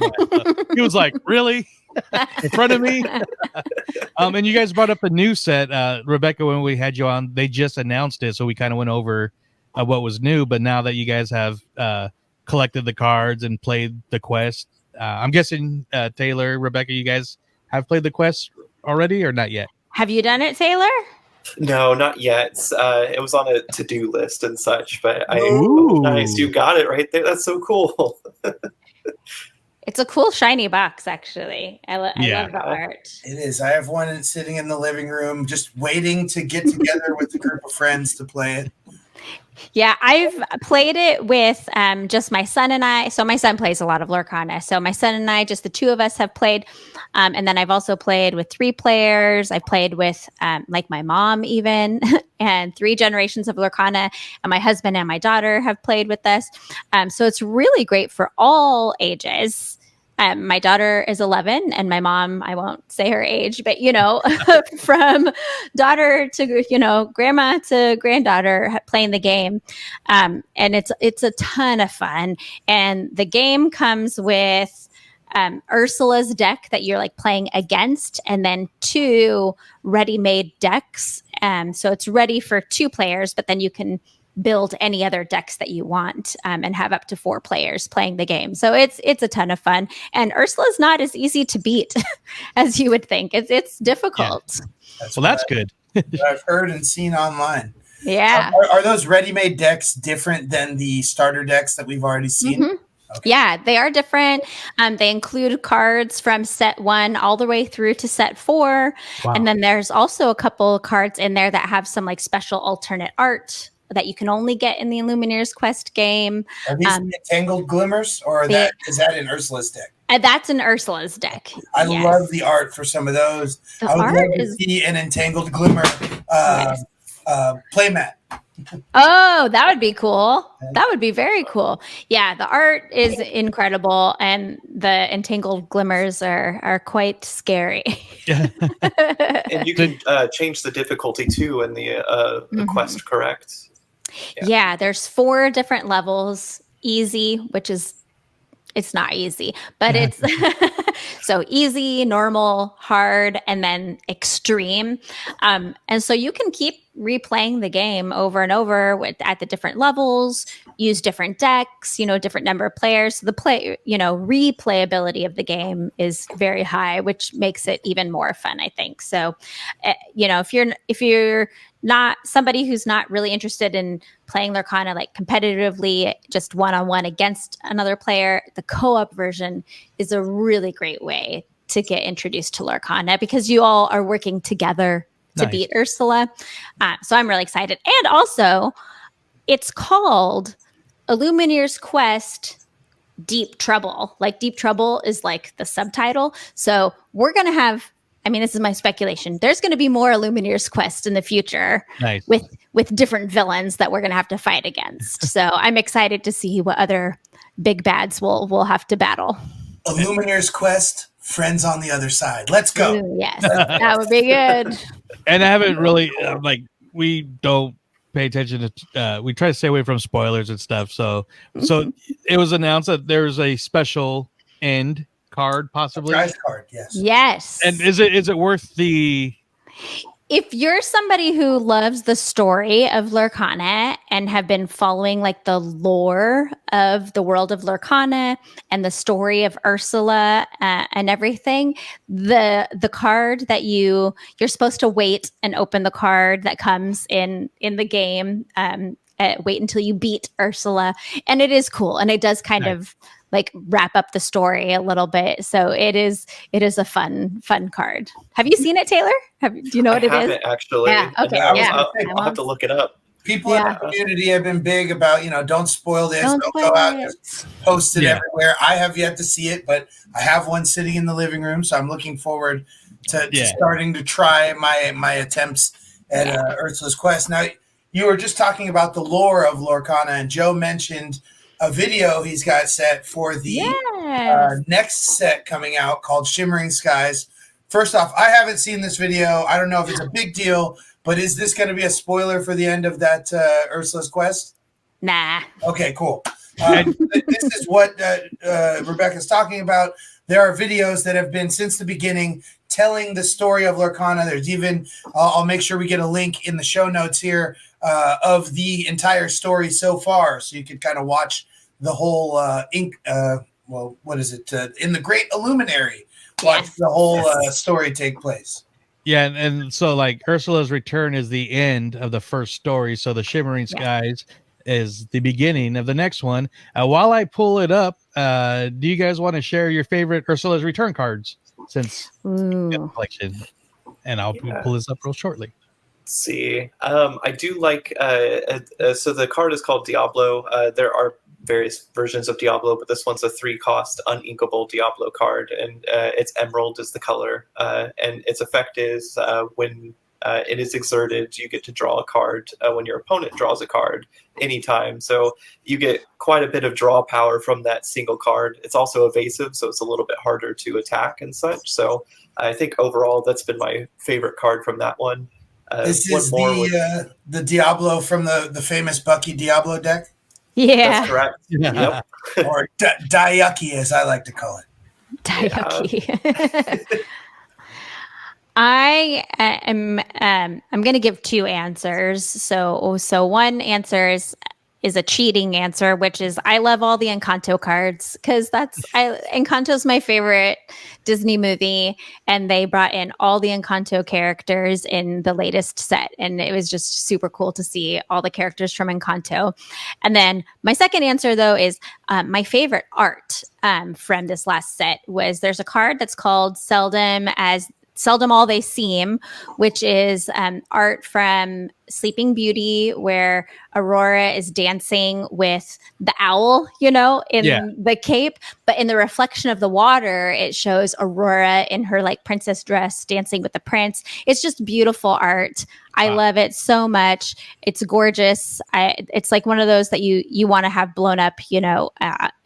He was like, really? In front of me? And you guys brought up a new set. Rebekah, when we had you on, they just announced it. So we kind of went over what was new. But now that you guys have collected the cards and played the quest, I'm guessing, Taylor, Rebekah, you guys have played the quest already or not yet? Have you done it, Taylor? No, not yet. It was on a to-do list and such, but nice. You got it right there. That's so cool. It's a cool shiny box, actually. I love the art. It is. I have one sitting in the living room, just waiting to get together with a group of friends to play it. Yeah, I've played it with just my son and I. So my son plays a lot of Lorcana. So my son and I, just the two of us, have played. And then I've also played with 3 players. I played with like my mom even, and 3 generations of Lorcana. And my husband and my daughter have played with us. So it's really great for all ages. My daughter is 11, and my mom, I won't say her age, but, from daughter to, grandma to granddaughter playing the game. And it's a ton of fun. And the game comes with Ursula's deck that you're like playing against, and then 2 ready-made decks. So it's ready for 2 players, but then you can build any other decks that you want, and have up to 4 players playing the game. So it's a ton of fun. And Ursula's not as easy to beat as you would think. It's difficult. Yeah. That's good. That I've heard and seen online. Yeah. Are those ready-made decks different than the starter decks that we've already seen? Mm-hmm. Okay. Yeah, they are different. They include cards from set 1 all the way through to set 4. Wow. And then there's also a couple cards in there that have some like special alternate art that you can only get in the Lumineers Quest game. Are these Entangled Glimmers, or is that in Ursula's deck? That's in Ursula's deck. I love the art for some of those. I would love to see an Entangled Glimmer playmat. Oh, that would be cool. That would be very cool. Yeah, the art is incredible, and the Entangled Glimmers are quite scary. And you can change the difficulty too in the quest, correct? Yeah, there's 4 different levels. Easy, which is, it's not easy, but it's so easy, normal, hard, and then extreme. And so you can keep replaying the game over and over at the different levels, use different decks, different number of players. So the replayability of the game is very high, which makes it even more fun, I think. So, if you're not somebody who's not really interested in playing Lorcana like competitively, just one-on-one against another player, the co-op version is a really great way to get introduced to Lorcana, because you all are working together to beat Ursula. So I'm really excited. And also, it's called Lumineers Quest Deep Trouble. Like, Deep Trouble is like the subtitle. So we're going to have, this is my speculation, there's going to be more Lumineers Quest in the future with different villains that we're going to have to fight against. So I'm excited to see what other big bads we'll have to battle. Lumineers Quest, Friends on the Other Side. Let's go. Ooh, yes, that would be good. And I haven't really, we don't pay attention to, we try to stay away from spoilers and stuff. So it was announced that there's a special end card, possibly. Prize card, yes. Yes. And is it worth the... If you're somebody who loves the story of Lorcana and have been following like the lore of the world of Lorcana and the story of Ursula and everything, the card that you're supposed to wait and open the card that comes in the game, wait until you beat Ursula, and it is cool, and it does kind of like wrap up the story a little bit. So it is a fun card. Have you seen it, Taylor? Do you know what it is? I haven't actually. Yeah. Okay. I'll have to look it up. People in the community have been big about, don't spoil this. Don't go out and just post it everywhere. I have yet to see it, but I have one sitting in the living room. So I'm looking forward to starting to try my attempts at Ursula's Quest. Now, you were just talking about the lore of Lorcana, and Joe mentioned a video he's got set for the next set coming out called Shimmering Skies. First off, I haven't seen this video. I don't know if it's a big deal, but is this going to be a spoiler for the end of that Ursula's Quest? Nah. Okay, cool. This is what Rebekah's talking about. There are videos that have been since the beginning telling the story of Lorcana. There's even, I'll make sure we get a link in the show notes here of the entire story so far, so you can kind of watch the whole in the Great Illuminary, watch the whole story take place. Yeah, and so like Ursula's return is the end of the first story, so the Shimmering Skies is the beginning of the next one. While I pull it up, do you guys want to share your favorite Ursula's return cards since collection? And I'll pull this up real shortly. see. I do like. So the card is called Diablo. There are various versions of Diablo, but this one's a 3-cost uninkable Diablo card, and it's emerald is the color. And its effect is when it is exerted, you get to draw a card when your opponent draws a card anytime. So you get quite a bit of draw power from that single card. It's also evasive, so it's a little bit harder to attack and such. So I think overall that's been my favorite card from that one. This is the Diablo from the famous Bucky Diablo deck? Yeah. That's correct. Yep. Or Daiaki, as I like to call it. Daiaki. I am. I'm going to give 2 answers. So one answer is a cheating answer, which is I love all the Encanto cards because Encanto's my favorite Disney movie, and they brought in all the Encanto characters in the latest set, and it was just super cool to see all the characters from Encanto. And then my second answer, though, is my favorite art from this last set was there's a card that's called Seldom All They Seem, which is art from Sleeping Beauty, where Aurora is dancing with the owl, in the cape. But in the reflection of the water, it shows Aurora in her like princess dress dancing with the prince. It's just beautiful art. I love it so much. It's gorgeous. It's like one of those that you want to have blown up,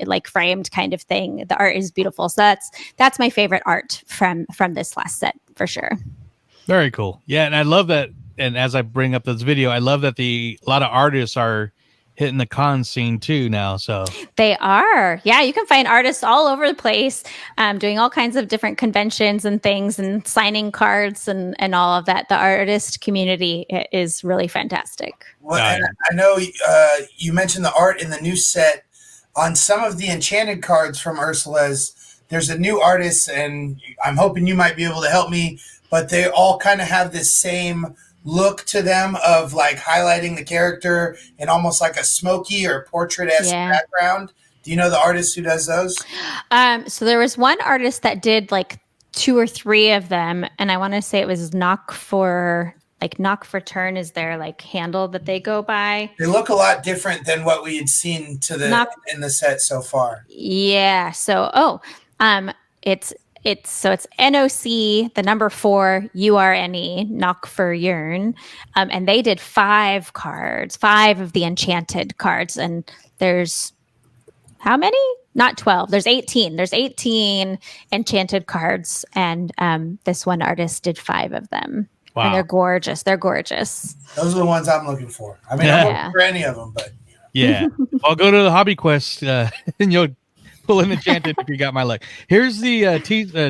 like framed kind of thing. The art is beautiful. So that's my favorite art from this last set for sure. Very cool. Yeah, and I love that. And as I bring up this video, I love that a lot of artists are hitting the con scene too now. So they are. Yeah, you can find artists all over the place doing all kinds of different conventions and things and signing cards and all of that. The artist community is really fantastic. Well, and I know you mentioned the art in the new set. On some of the enchanted cards from Ursula's, there's a new artist, and I'm hoping you might be able to help me, but they all kind of have this same look to them of like highlighting the character in almost like a smoky or portrait-esque background. Do you know the artist who does those? So there was one artist that did like 2 or 3 of them, and I want to say it was Knock for Turn is their like handle that they go by. They look a lot different than what we had seen in the set so far. Yeah. So it's NOC, the number 4, URNE, Knock for Yearn. And they did 5 cards, 5 of the enchanted cards. And there's how many? Not 12. There's 18. There's 18 enchanted cards. And this one artist did 5 of them. Wow. And they're gorgeous. They're gorgeous. Those are the ones I'm looking for. I mean, I'm looking for any of them, but. Yeah. I'll go to the Hobby Quest and you'll pull in Enchanted if you got my luck. Here's the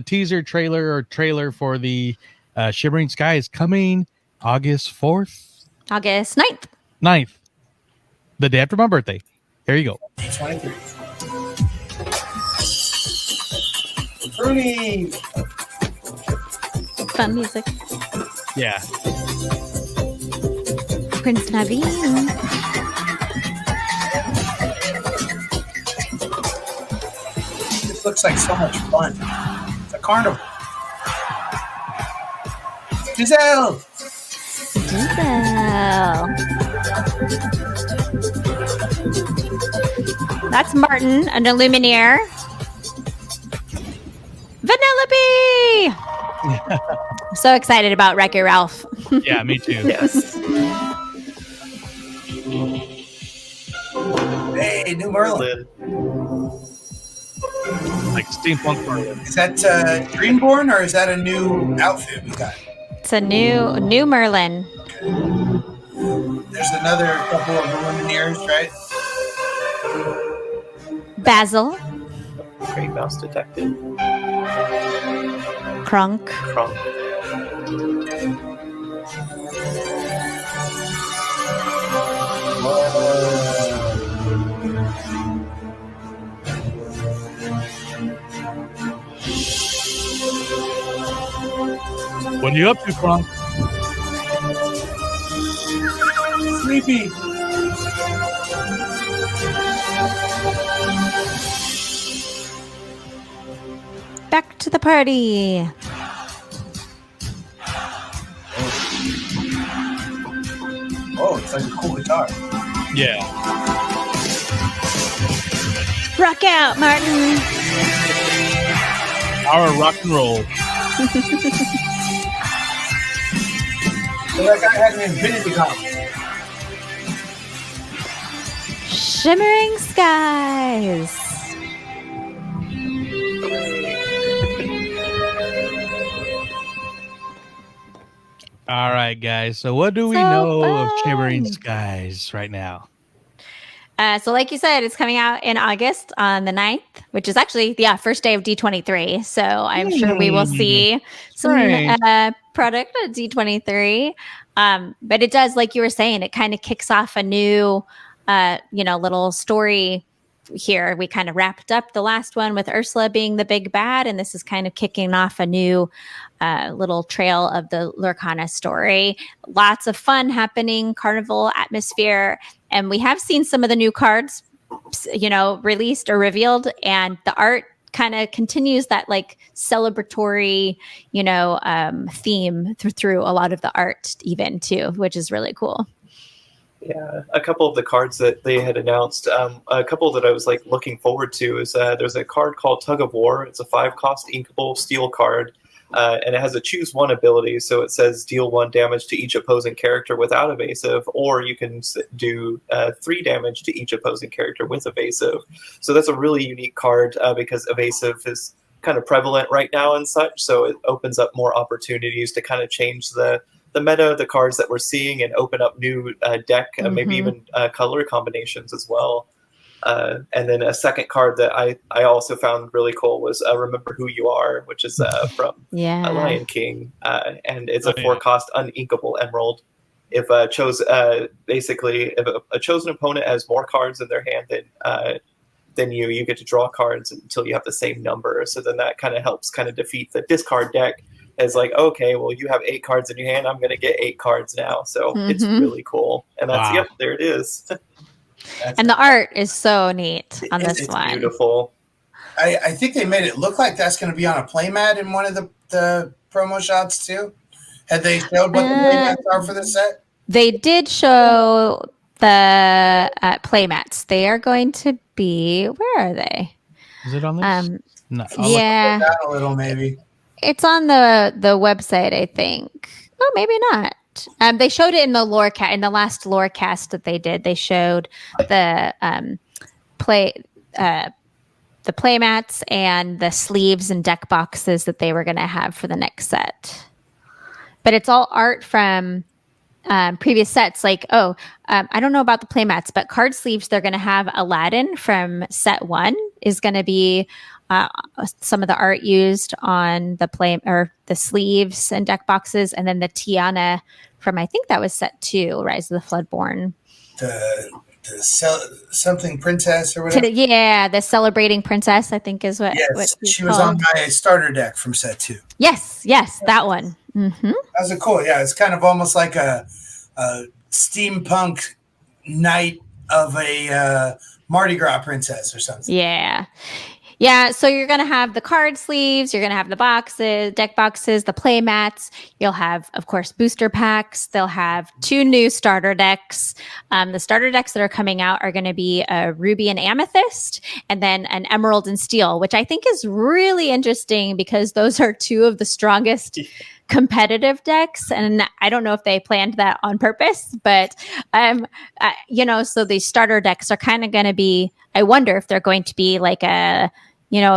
teaser trailer for the Shimmering Skies coming August 4th? August 9th. The day after my birthday. There you go. 23. Fruity. Fun music. Yeah. Prince Naveen. Looks like so much fun. It's a carnival. Giselle. That's Martin, an Illuminaire. Vanellope. I'm so excited about Wreck-It Ralph. Yeah, me too. Yes. Hey, new Merlin. Like steampunk Merlin. Is that Greenborn or is that a new outfit we got? It's a new Merlin. Okay. There's another couple of Illuminaires, right? Basil. Great Mouse Detective. Krunk. What are you up to, Kronk? Sleepy. Back to the party. Oh, it's like a cool guitar. Yeah. Rock out, Martin. Our rock and roll. So that guy had an Infinity Gauntlet. Shimmering Skies. All right, guys. So what do we know of Shimmering Skies right now? So like you said, it's coming out in August on the 9th, which is actually, first day of D23. So I'm sure we will see some product at D23. But it does, like you were saying, it kind of kicks off a new, little story here. We kind of wrapped up the last one with Ursula being the big bad, and this is kind of kicking off a new little trail of the Lorcana story. Lots of fun happening, carnival atmosphere, and we have seen some of the new cards, released or revealed, and the art kind of continues that like celebratory, theme through a lot of the art even too, which is really cool. Yeah, a couple of the cards that they had announced, a couple that I was like looking forward to is there's a card called Tug of War. It's a 5-cost inkable steel card, and it has a choose one ability. So it says deal 1 damage to each opposing character without evasive, or you can do 3 damage to each opposing character with evasive. So that's a really unique card because evasive is kind of prevalent right now and such. So it opens up more opportunities to kind of change the meta, the cards that we're seeing, and open up new deck, maybe even color combinations as well. And then a second card that I also found really cool was Remember Who You Are, which is from Lion King, and it's a 4-cost uninkable emerald. If a chosen opponent has more cards in their hand than you get to draw cards until you have the same number. So then that kind of helps kind of defeat the discard deck. It's like, okay, well, you have 8 cards in your hand. I'm going to get 8 cards now. So it's really cool. And that's, there it is. And the art is so neat on this one. It's beautiful. I think they made it look like that's going to be on a playmat in one of the promo shots too. Had they showed what the playmats are for the set? They did show the playmats. They are going to be, where are they? Is it on this? No. Down a little maybe. It's on the website, I think. Oh, maybe not. They showed it in the Lorecast, in the last Lorecast that they did. They showed the playmats and the sleeves and deck boxes that they were going to have for the next set. But it's all art from previous sets. Like, I don't know about the playmats, but card sleeves, they're going to have Aladdin from set 1 is going to be some of the art used on the sleeves and deck boxes, and then the Tiana from, I think that was set 2, Rise of the Floodborn. The something princess or whatever. The celebrating princess, I think is what. Yes, what she was on my starter deck from set 2. Yes, that one. Mm-hmm. That was cool. Yeah, it's kind of almost like a steampunk night of a Mardi Gras princess or something. Yeah, so you're going to have the card sleeves, you're going to have the boxes, deck boxes, the play mats. You'll have, of course, booster packs. They'll have 2 new starter decks. The starter decks that are coming out are going to be a Ruby and Amethyst, and then an Emerald and Steel, which I think is really interesting because those are 2 of the strongest competitive decks, and I don't know if they planned that on purpose, but so these starter decks are kind of going to be, I wonder if they're going to be like a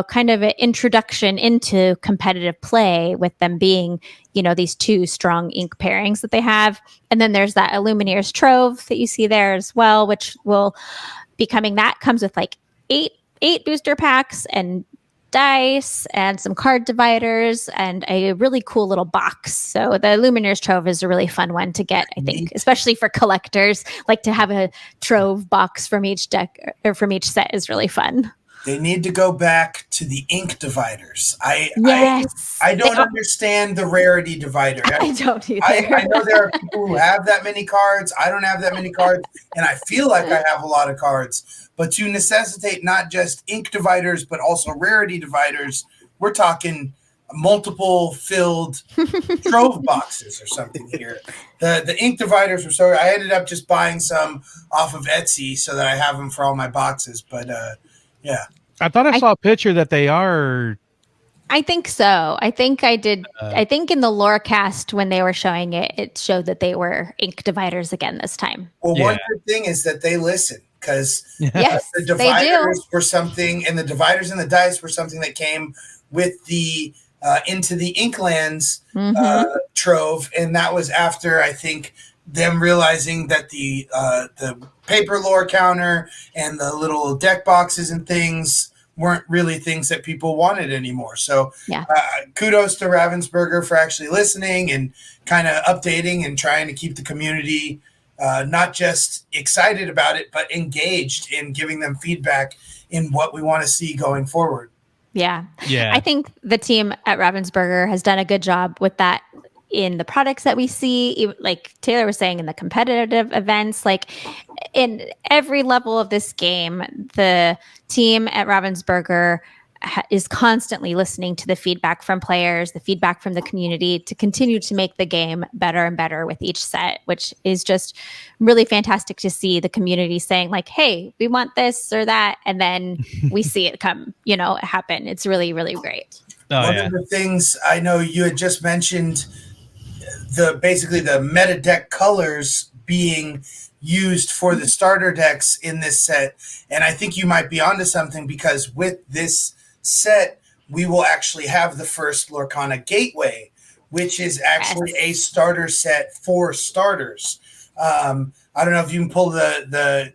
kind of an introduction into competitive play, with them being these 2 strong ink pairings that they have. And then there's that Illumineer's Trove that you see there as well, which will be coming. That comes with like 8 booster packs and dice and some card dividers and a really cool little box. So the Illumineer's Trove is a really fun one to get, I think, especially for collectors. Like to have a trove box from each deck or from each set is really fun. They need to go back to the ink dividers. I don't understand the rarity divider. I don't either. I know there are people who have that many cards. I don't have that many cards, and I feel like I have a lot of cards. But to necessitate not just ink dividers, but also rarity dividers, we're talking multiple filled trove boxes or something here. The ink dividers were so I ended up just buying some off of Etsy so that I have them for all my boxes. But yeah, I thought I saw a picture that they are. I think so. I think I did. I think in the Lorecast when they were showing it, it showed that they were ink dividers again this time. Well, one good thing is that they listen because yes, the dividers were something, and the dividers and the dice were something that came with the Into the Inklands trove, and that was after I think them realizing that the paper lore counter and the little deck boxes and things weren't really things that people wanted anymore. So kudos to Ravensburger for actually listening and kind of updating and trying to keep the community not just excited about it, but engaged in giving them feedback in what we want to see going forward. Yeah. I think the team at Ravensburger has done a good job with that in the products that we see, like Taylor was saying, in the competitive events, like in every level of this game, the team at Ravensburger is constantly listening to the feedback from players, the feedback from the community to continue to make the game better and better with each set, which is just really fantastic to see the community saying like, hey, we want this or that. And then we see it come, happen. It's really, really great. One of the things I know you had just mentioned, basically the meta deck colors being used for the starter decks in this set. And I think you might be onto something because with this set, we will actually have the first Lorcana Gateway, which is actually a starter set for starters. I don't know if you can pull the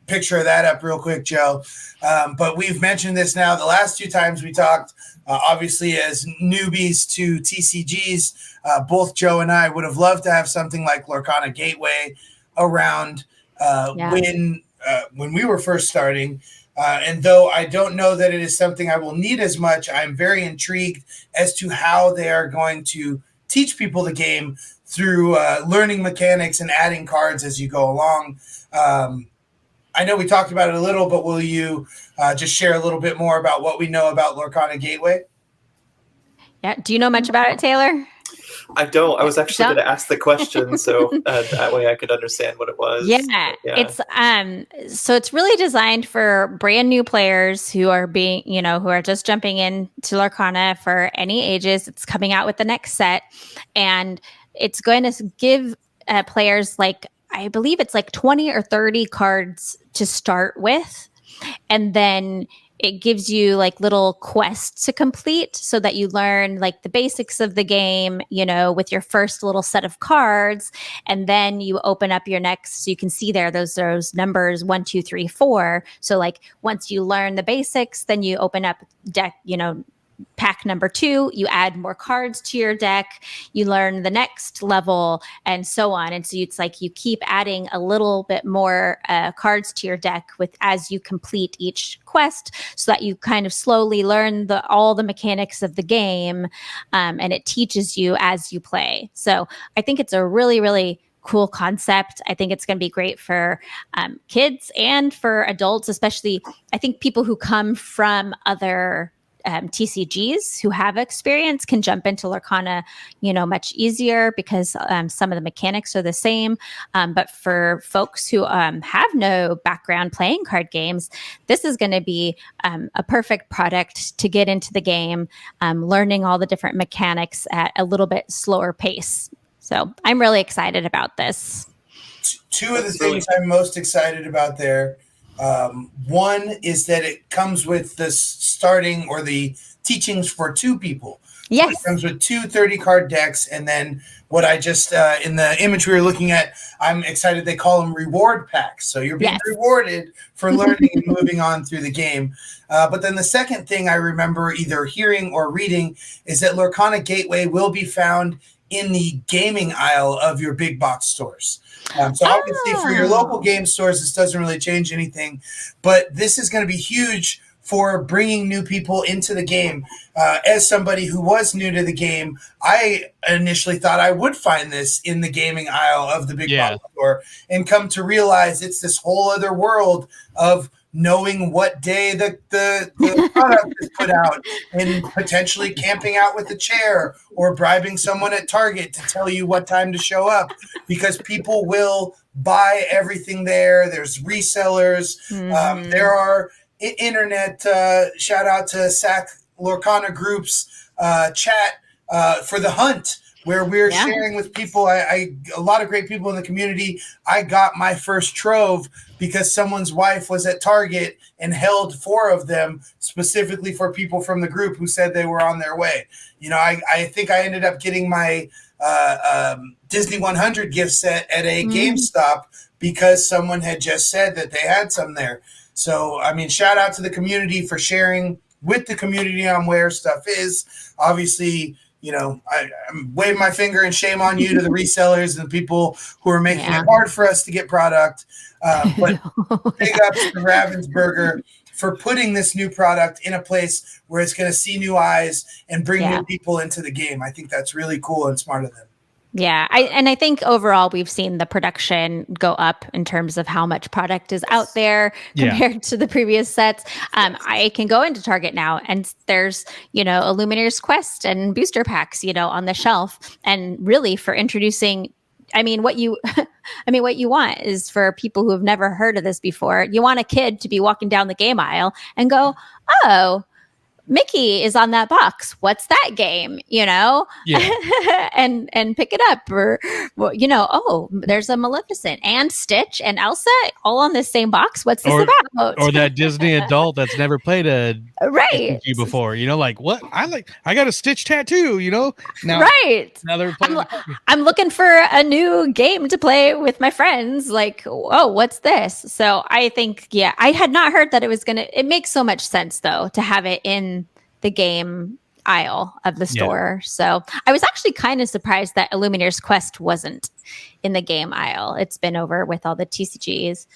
picture of that up real quick, Joe. But we've mentioned this now. The last two times we talked, obviously as newbies to TCGs, both Joe and I would have loved to have something like Lorcana Gateway around when we were first starting. And though I don't know that it is something I will need as much, I'm very intrigued as to how they are going to teach people the game through learning mechanics and adding cards as you go along. I know we talked about it a little, but will you just share a little bit more about what we know about Lorcana Gateway? Yeah. Do you know much about it, Taylor? I don't. I was actually going to ask the question, so that way I could understand what it was. Yeah. It's so it's really designed for brand new players who are who are just jumping into Lorcana for any ages. It's coming out with the next set, and it's going to give players I believe it's 20 or 30 cards to start with, and then it gives you little quests to complete so that you learn the basics of the game, with your first little set of cards. And then you open up your next, so you can see there, those numbers 1, 2, 3, 4. So once you learn the basics, then you open up deck, pack number 2, you add more cards to your deck, you learn the next level, and so on. And so it's you keep adding a little bit more cards to your deck as you complete each quest, so that you kind of slowly learn all the mechanics of the game, and it teaches you as you play. So I think it's a really, really cool concept. I think it's going to be great for kids and for adults, especially I think people who come from other TCGs who have experience can jump into Lorcana, much easier because some of the mechanics are the same. But for folks who have no background playing card games, this is going to be a perfect product to get into the game, learning all the different mechanics at a little bit slower pace. So I'm really excited about this. Two of the things I'm most excited about there. One is that it comes with the starting or the teachings for 2 people. Yes. It comes with 2 30-card decks. And then what I just, in the image we were looking at, I'm excited they call them reward packs. So you're being rewarded for learning and moving on through the game. But then the second thing I remember either hearing or reading is that Lorcana Gateway will be found in the gaming aisle of your big box stores. So obviously for your local game stores, this doesn't really change anything, but this is going to be huge for bringing new people into the game. As somebody who was new to the game, I initially thought I would find this in the gaming aisle of the big box store, and come to realize it's this whole other world of knowing what day the product is put out, and potentially camping out with a chair or bribing someone at Target to tell you what time to show up, because people will buy everything there. There's resellers. There are internet, shout out to SAC Lorcana Group's chat for the hunt, where we're sharing with people. A lot of great people in the community. I got my first trove because someone's wife was at Target and held 4 of them specifically for people from the group who said they were on their way. I think I ended up getting my Disney 100 gift set at a GameStop because someone had just said that they had some there. So, I mean, shout out to the community for sharing with the community on where stuff is. Obviously, I'm waving my finger and shame on you to the resellers and the people who are making it hard for us to get product. But big ups to Ravensburger for putting this new product in a place where it's going to see new eyes and bring new people into the game. I think that's really cool and smart of them. Yeah. I think overall we've seen the production go up in terms of how much product is out there compared to the previous sets. I can go into Target now and there's, Illuminator's Quest and booster packs, on the shelf. And really for introducing, what you want is for people who have never heard of this before. You want a kid to be walking down the game aisle and go, oh, Mickey is on that box. What's that game? And pick it up, or oh, there's a Maleficent and Stitch and Elsa all on the same box. What's this about? Or that Disney adult that's never played a RPG before. Like what? I got a Stitch tattoo. Now they're playing. I'm looking for a new game to play with my friends. Like, oh, what's this? So I think I had not heard that it was gonna. It makes so much sense though to have it in the game aisle of the store. So I was actually kind of surprised that Illuminator's Quest wasn't in the game aisle. It's been over with all the TCGs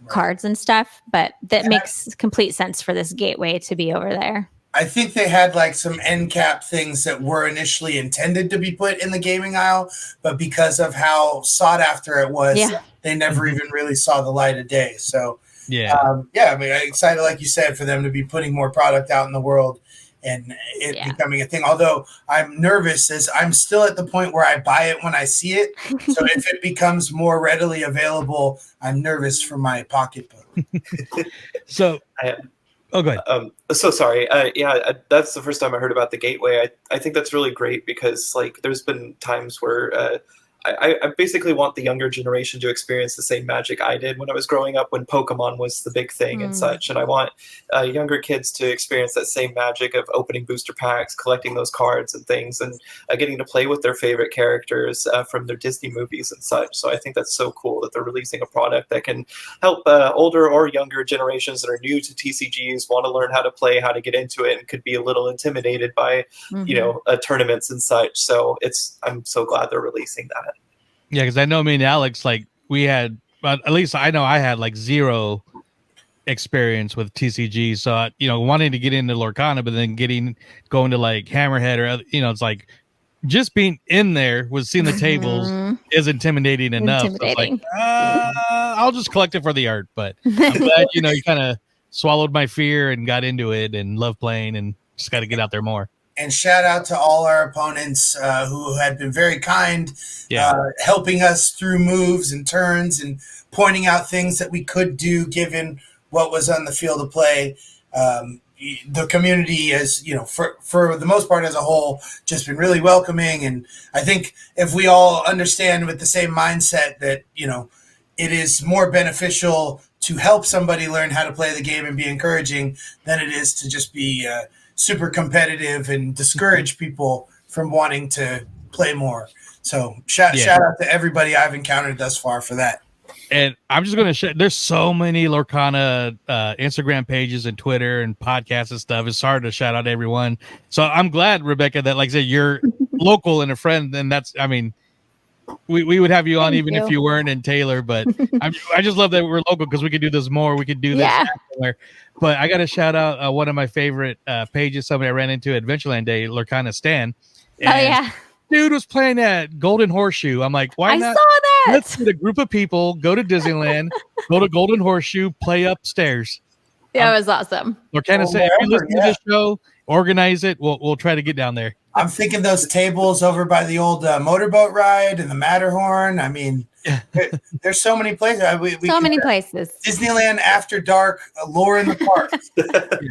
cards and stuff, but that makes complete sense for this gateway to be over there. I think they had like some end cap things that were initially intended to be put in the gaming aisle, but because of how sought after it was, they never even really saw the light of day. So I'm excited, like you said, for them to be putting more product out in the world and it becoming a thing. Although I'm nervous, as I'm still at the point where I buy it when I see it. So if it becomes more readily available, I'm nervous for my pocketbook. So, go ahead. So sorry. That's the first time I heard about the gateway. I think that's really great because there's been times where I basically want the younger generation to experience the same magic I did when I was growing up, when Pokemon was the big thing and such. And I want younger kids to experience that same magic of opening booster packs, collecting those cards and things, and getting to play with their favorite characters from their Disney movies and such. So I think that's so cool that they're releasing a product that can help older or younger generations that are new to TCGs, want to learn how to play, how to get into it, and could be a little intimidated by, tournaments and such. So I'm so glad they're releasing that. Yeah, because I know me and Alex, we had, at least I know I had zero experience with TCG. So, wanting to get into Lorcana, but then going to Hammerhead or, it's just being in there with seeing the tables is intimidating enough. So it's I'll just collect it for the art. But I'm glad, you kind of swallowed my fear and got into it and love playing and just got to get out there more. And shout out to all our opponents who had been very kind, helping us through moves and turns and pointing out things that we could do given what was on the field of play. The community is, for the most part as a whole, just been really welcoming. And I think if we all understand with the same mindset that, it is more beneficial to help somebody learn how to play the game and be encouraging than it is to just be super competitive and discourage people from wanting to play more. So shout out to everybody I've encountered thus far for that. And I'm just going to share, there's so many Lorcana Instagram pages and Twitter and podcasts and stuff. It's hard to shout out everyone. So I'm glad, Rebekah, that like I said, you're local and a friend. And that's, we would have you on even if you weren't in Taylor, but I just love that we're local because we could do this more. We could do this somewhere. But I got to shout out one of my favorite pages, somebody I ran into at Adventureland Day, Lorcana Stan. And dude was playing at Golden Horseshoe. I'm like, why not? I saw that. Let's get a group of people, go to Disneyland, go to Golden Horseshoe, play upstairs. Yeah, it was awesome. Lorcana said, if you listen to this show, organize it. We'll try to get down there. I'm thinking those tables over by the old motorboat ride and the Matterhorn. I mean, there's so many places. So many places. Disneyland After Dark, lore in the park.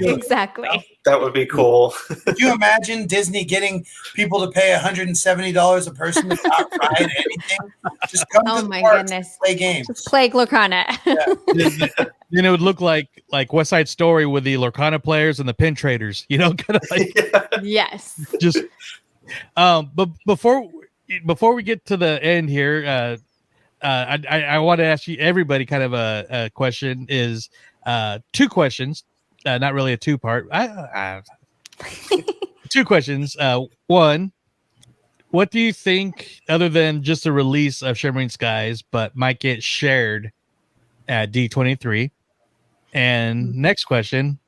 Exactly. That would be cool. Could you imagine Disney getting people to pay $170 a person to not ride anything? Just come to the park and play games. Just play Lorcana. Then it would look like West Side Story with the Lorcana players and the pin traders, kind of like yes. Just but before we get to the end here, I want to ask you everybody kind of a question is 2 questions, not really a 2-part. 2 questions. One, what do you think, other than just the release of Shimmering Skies, but might get shared at D23? And next question,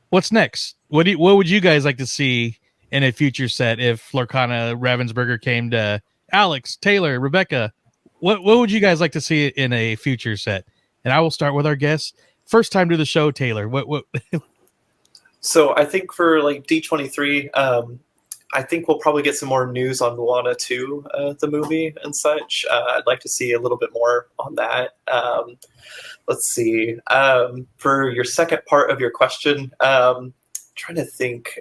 what's next? What would you guys like to see in a future set if Lorcana Ravensburger came to Alex, Taylor, Rebekah? What would you guys like to see in a future set? And I will start with our guest. First time to the show, Taylor. What? So I think for like D23, I think we'll probably get some more news on Moana 2, the movie and such. I'd like to see a little bit more on that. Let's see. For your second part of your question, trying to think.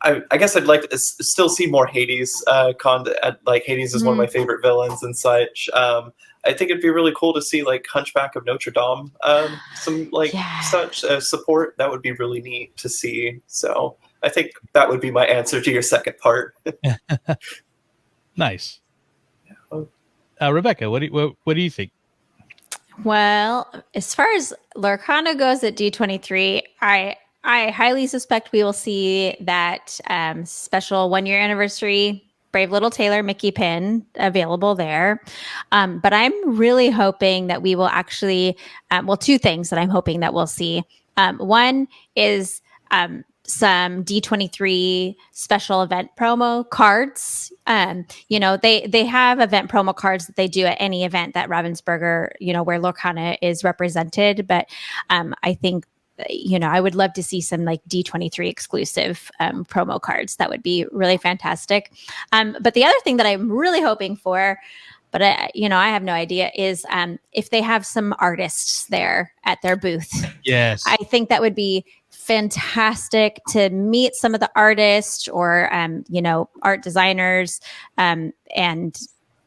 I guess I'd like to still see more Hades content. Like Hades is one of my favorite villains and such. I think it'd be really cool to see like Hunchback of Notre Dame, some like such support. That would be really neat to see. So I think that would be my answer to your second part. Nice. Rebekah, what do you think? Well, as far as Lorcana goes at D23, I highly suspect we will see that special 1-year anniversary Brave Little Taylor Mickey pin available there. But I'm really hoping that we will actually, 2 things that I'm hoping that we'll see. One is some D23 special event promo cards. They have event promo cards that they do at any event that Ravensburger, where Lorcana is represented. But I think, I would love to see some like D23 exclusive promo cards. That would be really fantastic. But the other thing that I'm really hoping for, but I have no idea, is if they have some artists there at their booth. Yes. I think that would be fantastic to meet some of the artists or, art designers and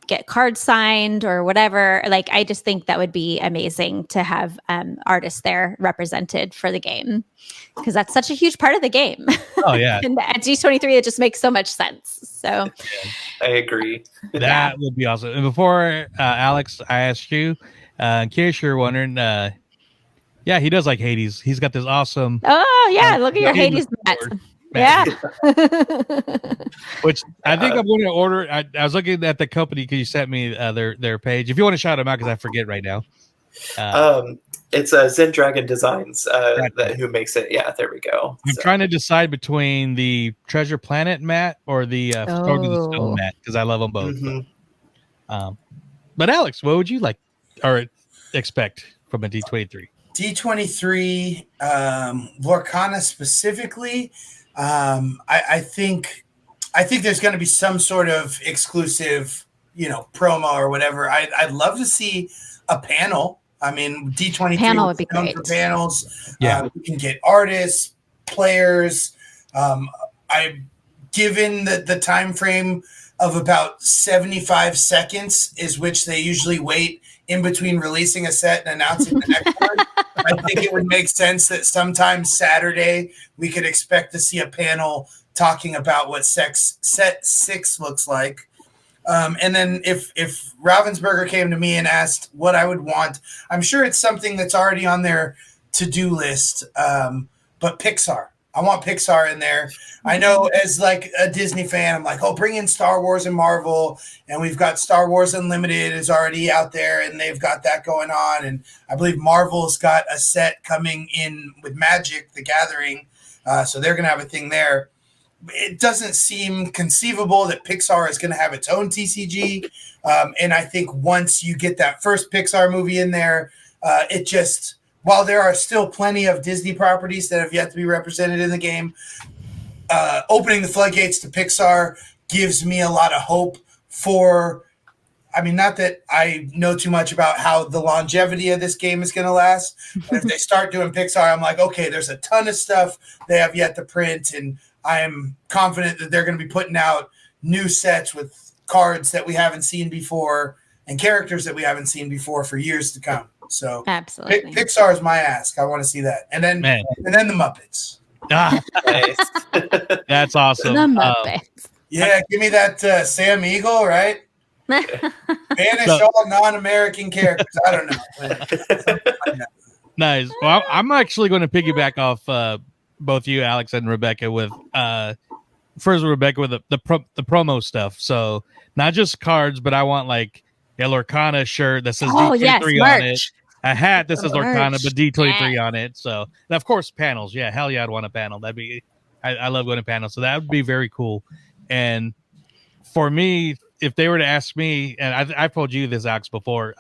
get cards signed or whatever. Like, I just think that would be amazing to have artists there represented for the game, because that's such a huge part of the game. Oh yeah. And at G23, it just makes so much sense. So I agree. That would be awesome. And before Alex, I asked you, in case you're wondering, yeah, he does like Hades. He's got this awesome. Oh yeah, look at your Hades mat. Yeah. Which I think I'm going to order. I was looking at the company because you sent me their page. If you want to shout them out, because I forget right now. It's Zen Dragon Designs who makes it. Yeah, there we go. I'm trying to decide between the Treasure Planet mat or the Sword in the Stone mat, because I love them both. Mm-hmm. But Alex, what would you like or expect from a D23? D23, Lorcana specifically. I think there's going to be some sort of exclusive, promo or whatever. I'd love to see a panel. I mean, D23 panel would be great. For panels. Yeah, we can get artists, players. Given the time frame of about 75 seconds is which they usually wait in between releasing a set and announcing the next one. I think it would make sense that sometime Saturday we could expect to see a panel talking about what set 6 looks like. And then if Ravensburger came to me and asked what I would want, I'm sure it's something that's already on their to-do list. But Pixar. I want Pixar in there. I know as like a Disney fan, I'm like, bring in Star Wars and Marvel. And we've got Star Wars Unlimited is already out there and they've got that going on. And I believe Marvel's got a set coming in with Magic, the Gathering. So they're going to have a thing there. It doesn't seem conceivable that Pixar is going to have its own TCG. And I think once you get that first Pixar movie in there, it just while there are still plenty of Disney properties that have yet to be represented in the game, opening the floodgates to Pixar gives me a lot of hope for, I mean, not that I know too much about how the longevity of this game is going to last, but if they start doing Pixar, I'm like, okay, there's a ton of stuff they have yet to print, and I'm confident that they're going to be putting out new sets with cards that we haven't seen before and characters that we haven't seen before for years to come. So absolutely, Pixar is my ask. I want to see that, and then the Muppets. That's awesome. The Muppets. Yeah, give me that Sam Eagle, right? Banish all non-American characters. I don't know. Nice. Well, I'm actually going to piggyback off both you, Alex, and Rebekah with first Rebekah with the promo stuff. So not just cards, but I want like a Lorcana shirt that says D23 on it, a hat that says Lorcana but D23 on it. So and of course panels. Yeah, hell yeah, I'd want a panel. That'd be I love going to panels, so that would be very cool. And for me, if they were to ask me, and I've told you this, Alex, before,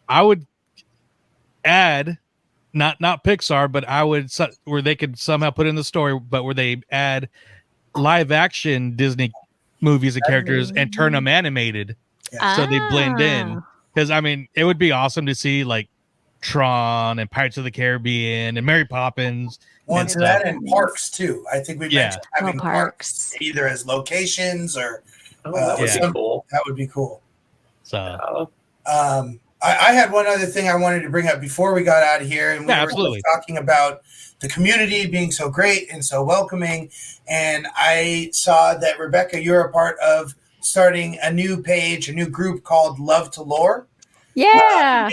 I would add not Pixar, but I would where they could somehow put in the story, but where they add live action Disney movies and characters and turn them animated, so they blend in. Because I mean, it would be awesome to see like Tron and Pirates of the Caribbean and Mary Poppins. Well, to that and parks too. I think we mentioned having parks either as locations or. That would be cool. That would be cool. So, I had one other thing I wanted to bring up before we got out of here, and we were talking about the community being so great and so welcoming. And I saw that Rebekah, you're a part of starting a new page, a new group called Love to Lore. Yeah.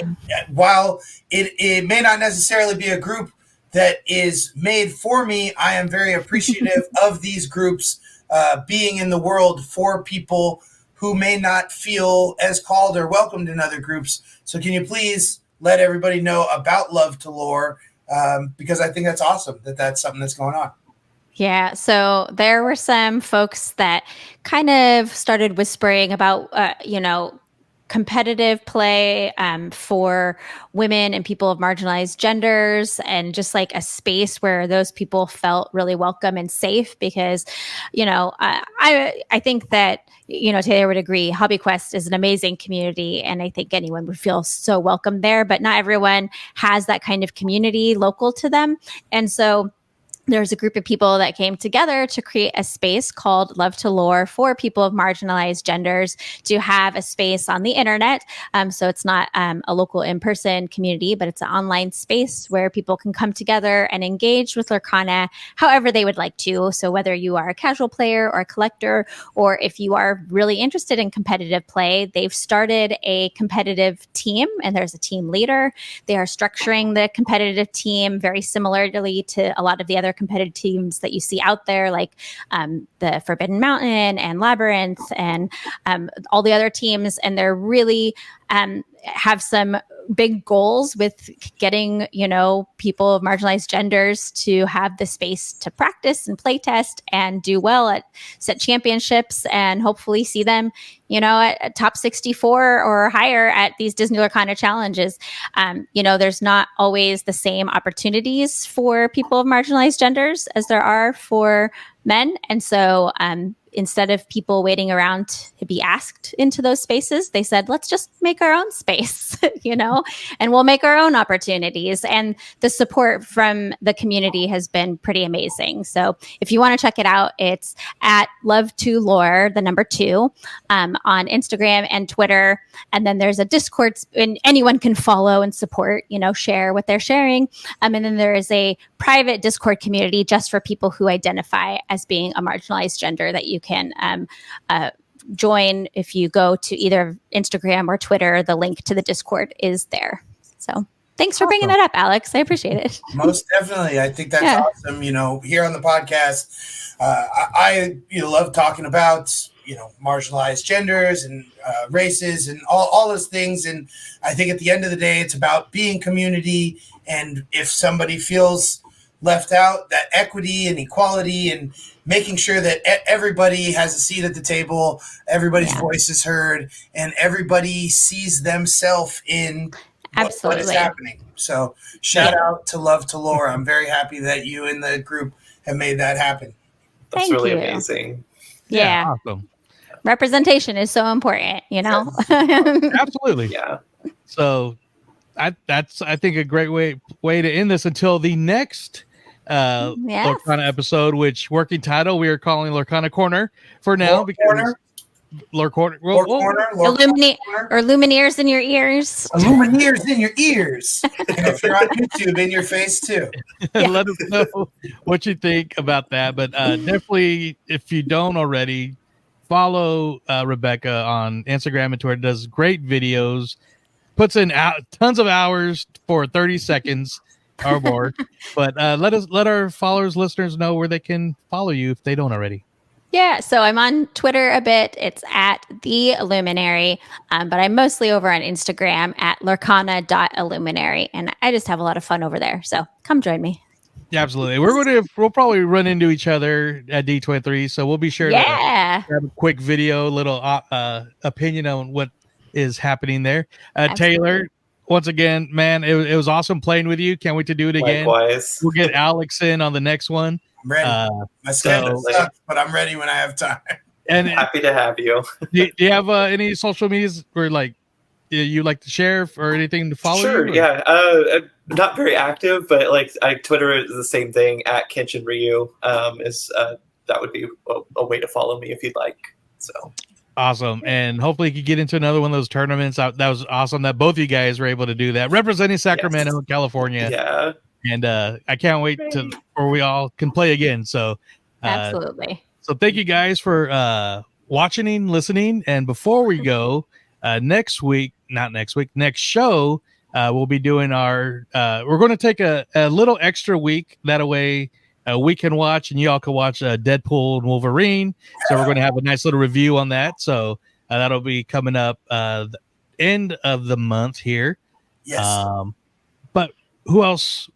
While it may not necessarily be a group that is made for me, I am very appreciative of these groups being in the world for people who may not feel as called or welcomed in other groups. So can you please let everybody know about Love to Lore? Because I think that's awesome that that's something that's going on. Yeah, so there were some folks that kind of started whispering about, competitive play for women and people of marginalized genders, and just like a space where those people felt really welcome and safe. Because, I think that, Taylor would agree, Hobby Quest is an amazing community, and I think anyone would feel so welcome there, but not everyone has that kind of community local to them. And so there's a group of people that came together to create a space called Love to Lore for people of marginalized genders to have a space on the internet. So it's not a local in-person community, but it's an online space where people can come together and engage with Lorcana however they would like to. So whether you are a casual player or a collector, or if you are really interested in competitive play, they've started a competitive team, and there's a team leader. They are structuring the competitive team very similarly to a lot of the other competitive teams that you see out there, like the Forbidden Mountain and Labyrinth and all the other teams. And they're really have some big goals with getting, people of marginalized genders to have the space to practice and play test and do well at set championships, and hopefully see them, at top 64 or higher at these Disney Lorcana challenges. There's not always the same opportunities for people of marginalized genders as there are for men. And so instead of people waiting around to be asked into those spaces, they said, let's just make our own space, and we'll make our own opportunities. And the support from the community has been pretty amazing. So if you want to check it out, it's at Love to Lore, the number 2, on Instagram and Twitter. And then there's a Discord, and anyone can follow and support, share what they're sharing. And then there is a private Discord community just for people who identify as being a marginalized gender that you can join. If you go to either Instagram or Twitter, the link to the Discord is there. So thanks for bringing that up, Alex. I appreciate it. Most definitely. I think that's awesome. Here on the podcast, I love talking about, marginalized genders and races and all those things. And I think at the end of the day, it's about being community. And if somebody feels left out, that equity and equality and making sure that everybody has a seat at the table, everybody's voice is heard, and everybody sees themselves in what is happening. So shout out to Love to Lore. I'm very happy that you and the group have made that happen. That's really amazing. Yeah. Awesome. Representation is so important, you know? Absolutely. Yeah. So that's I think a great way to end this until the next Lorcana episode, which working title we are calling Lorcana Corner for now because Lore Corner. Or Lumineers in your ears. Lumineers in your ears. And if you're on YouTube, in your face too. Let us know what you think about that. But definitely, if you don't already, follow Rebekah on Instagram and Twitter. Does great videos, puts in tons of hours for 30 seconds or more. But let our followers, listeners know where they can follow you if they don't already. Yeah, so I'm on Twitter a bit. It's at The Illuminary, but I'm mostly over on Instagram at lorcana.illuminary, and I just have a lot of fun over there. So come join me. Yeah, absolutely. We'll probably run into each other at D23, so we'll be sure to have a quick video, little opinion on what is happening there. Taylor, once again, man, it was awesome playing with you. Can't wait to do it again. Likewise. We'll get Alex in on the next one. I'm ready. My schedule sucks, but I'm ready when I have time. And happy to have you. Do you have any social medias where you like to share or anything to follow? Sure. Yeah. Not very active, but Twitter is the same thing at Kenshin Ryu. That would be a way to follow me if you'd like. So awesome, and hopefully you could get into another one of those tournaments. That was awesome that both of you guys were able to do that, representing Sacramento, California. Yeah. And I can't wait for we all can play again. So absolutely. So thank you guys for watching and listening. And before we go, next show, we'll be doing we're going to take a little extra week. That way we can watch and you all can watch Deadpool and Wolverine. So we're going to have a nice little review on that. So that'll be coming up the end of the month here. Yes. But who else?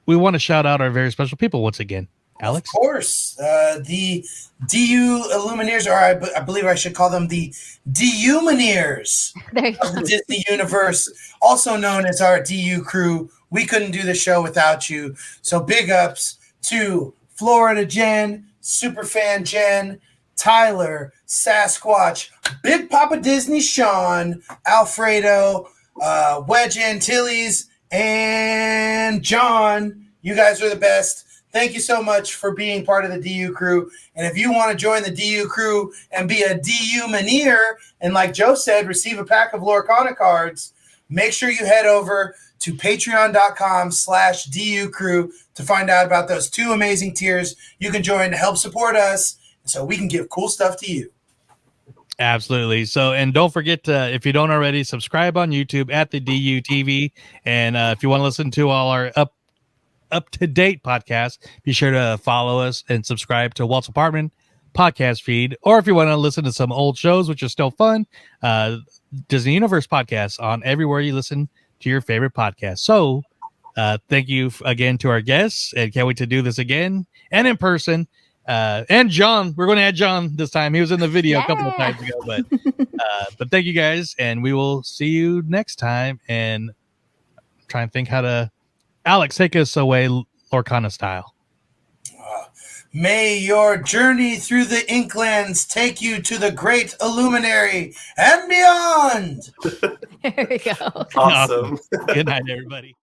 We want to shout out our very special people once again. Alex? Of course. The DU Illumineers, or I believe I should call them the DUmineers of the Disney Universe, also known as our DU crew. We couldn't do the show without you. So big ups to Florida Jen, Superfan Jen, Tyler, Sasquatch, Big Papa Disney Sean, Alfredo, Wedge Antilles, and John. You guys are the best. Thank you so much for being part of the DU crew. And if you want to join the DU crew and be a DU-mineer, and like Joe said, receive a pack of Lorcana cards, make sure you head over to patreon.com/DU crew to find out about those 2 amazing tiers you can join to help support us so we can give cool stuff to you. Absolutely. So, and don't forget to, if you don't already, subscribe on YouTube at the DU TV. And if you want to listen to all our up-to-date podcasts, be sure to follow us and subscribe to Walt's Apartment podcast feed. Or if you want to listen to some old shows, which are still fun, Disney Universe podcasts on everywhere you listen to your favorite podcast. So, thank you again to our guests, and can't wait to do this again and in person. And John, we're going to add John this time. He was in the video a couple of times ago, but thank you guys, and we will see you next time. And try and think how to, Alex, take us away Lorcana style. May your journey through the Inklands take you to the great Illuminary and beyond. There we go. Awesome. Good night, everybody.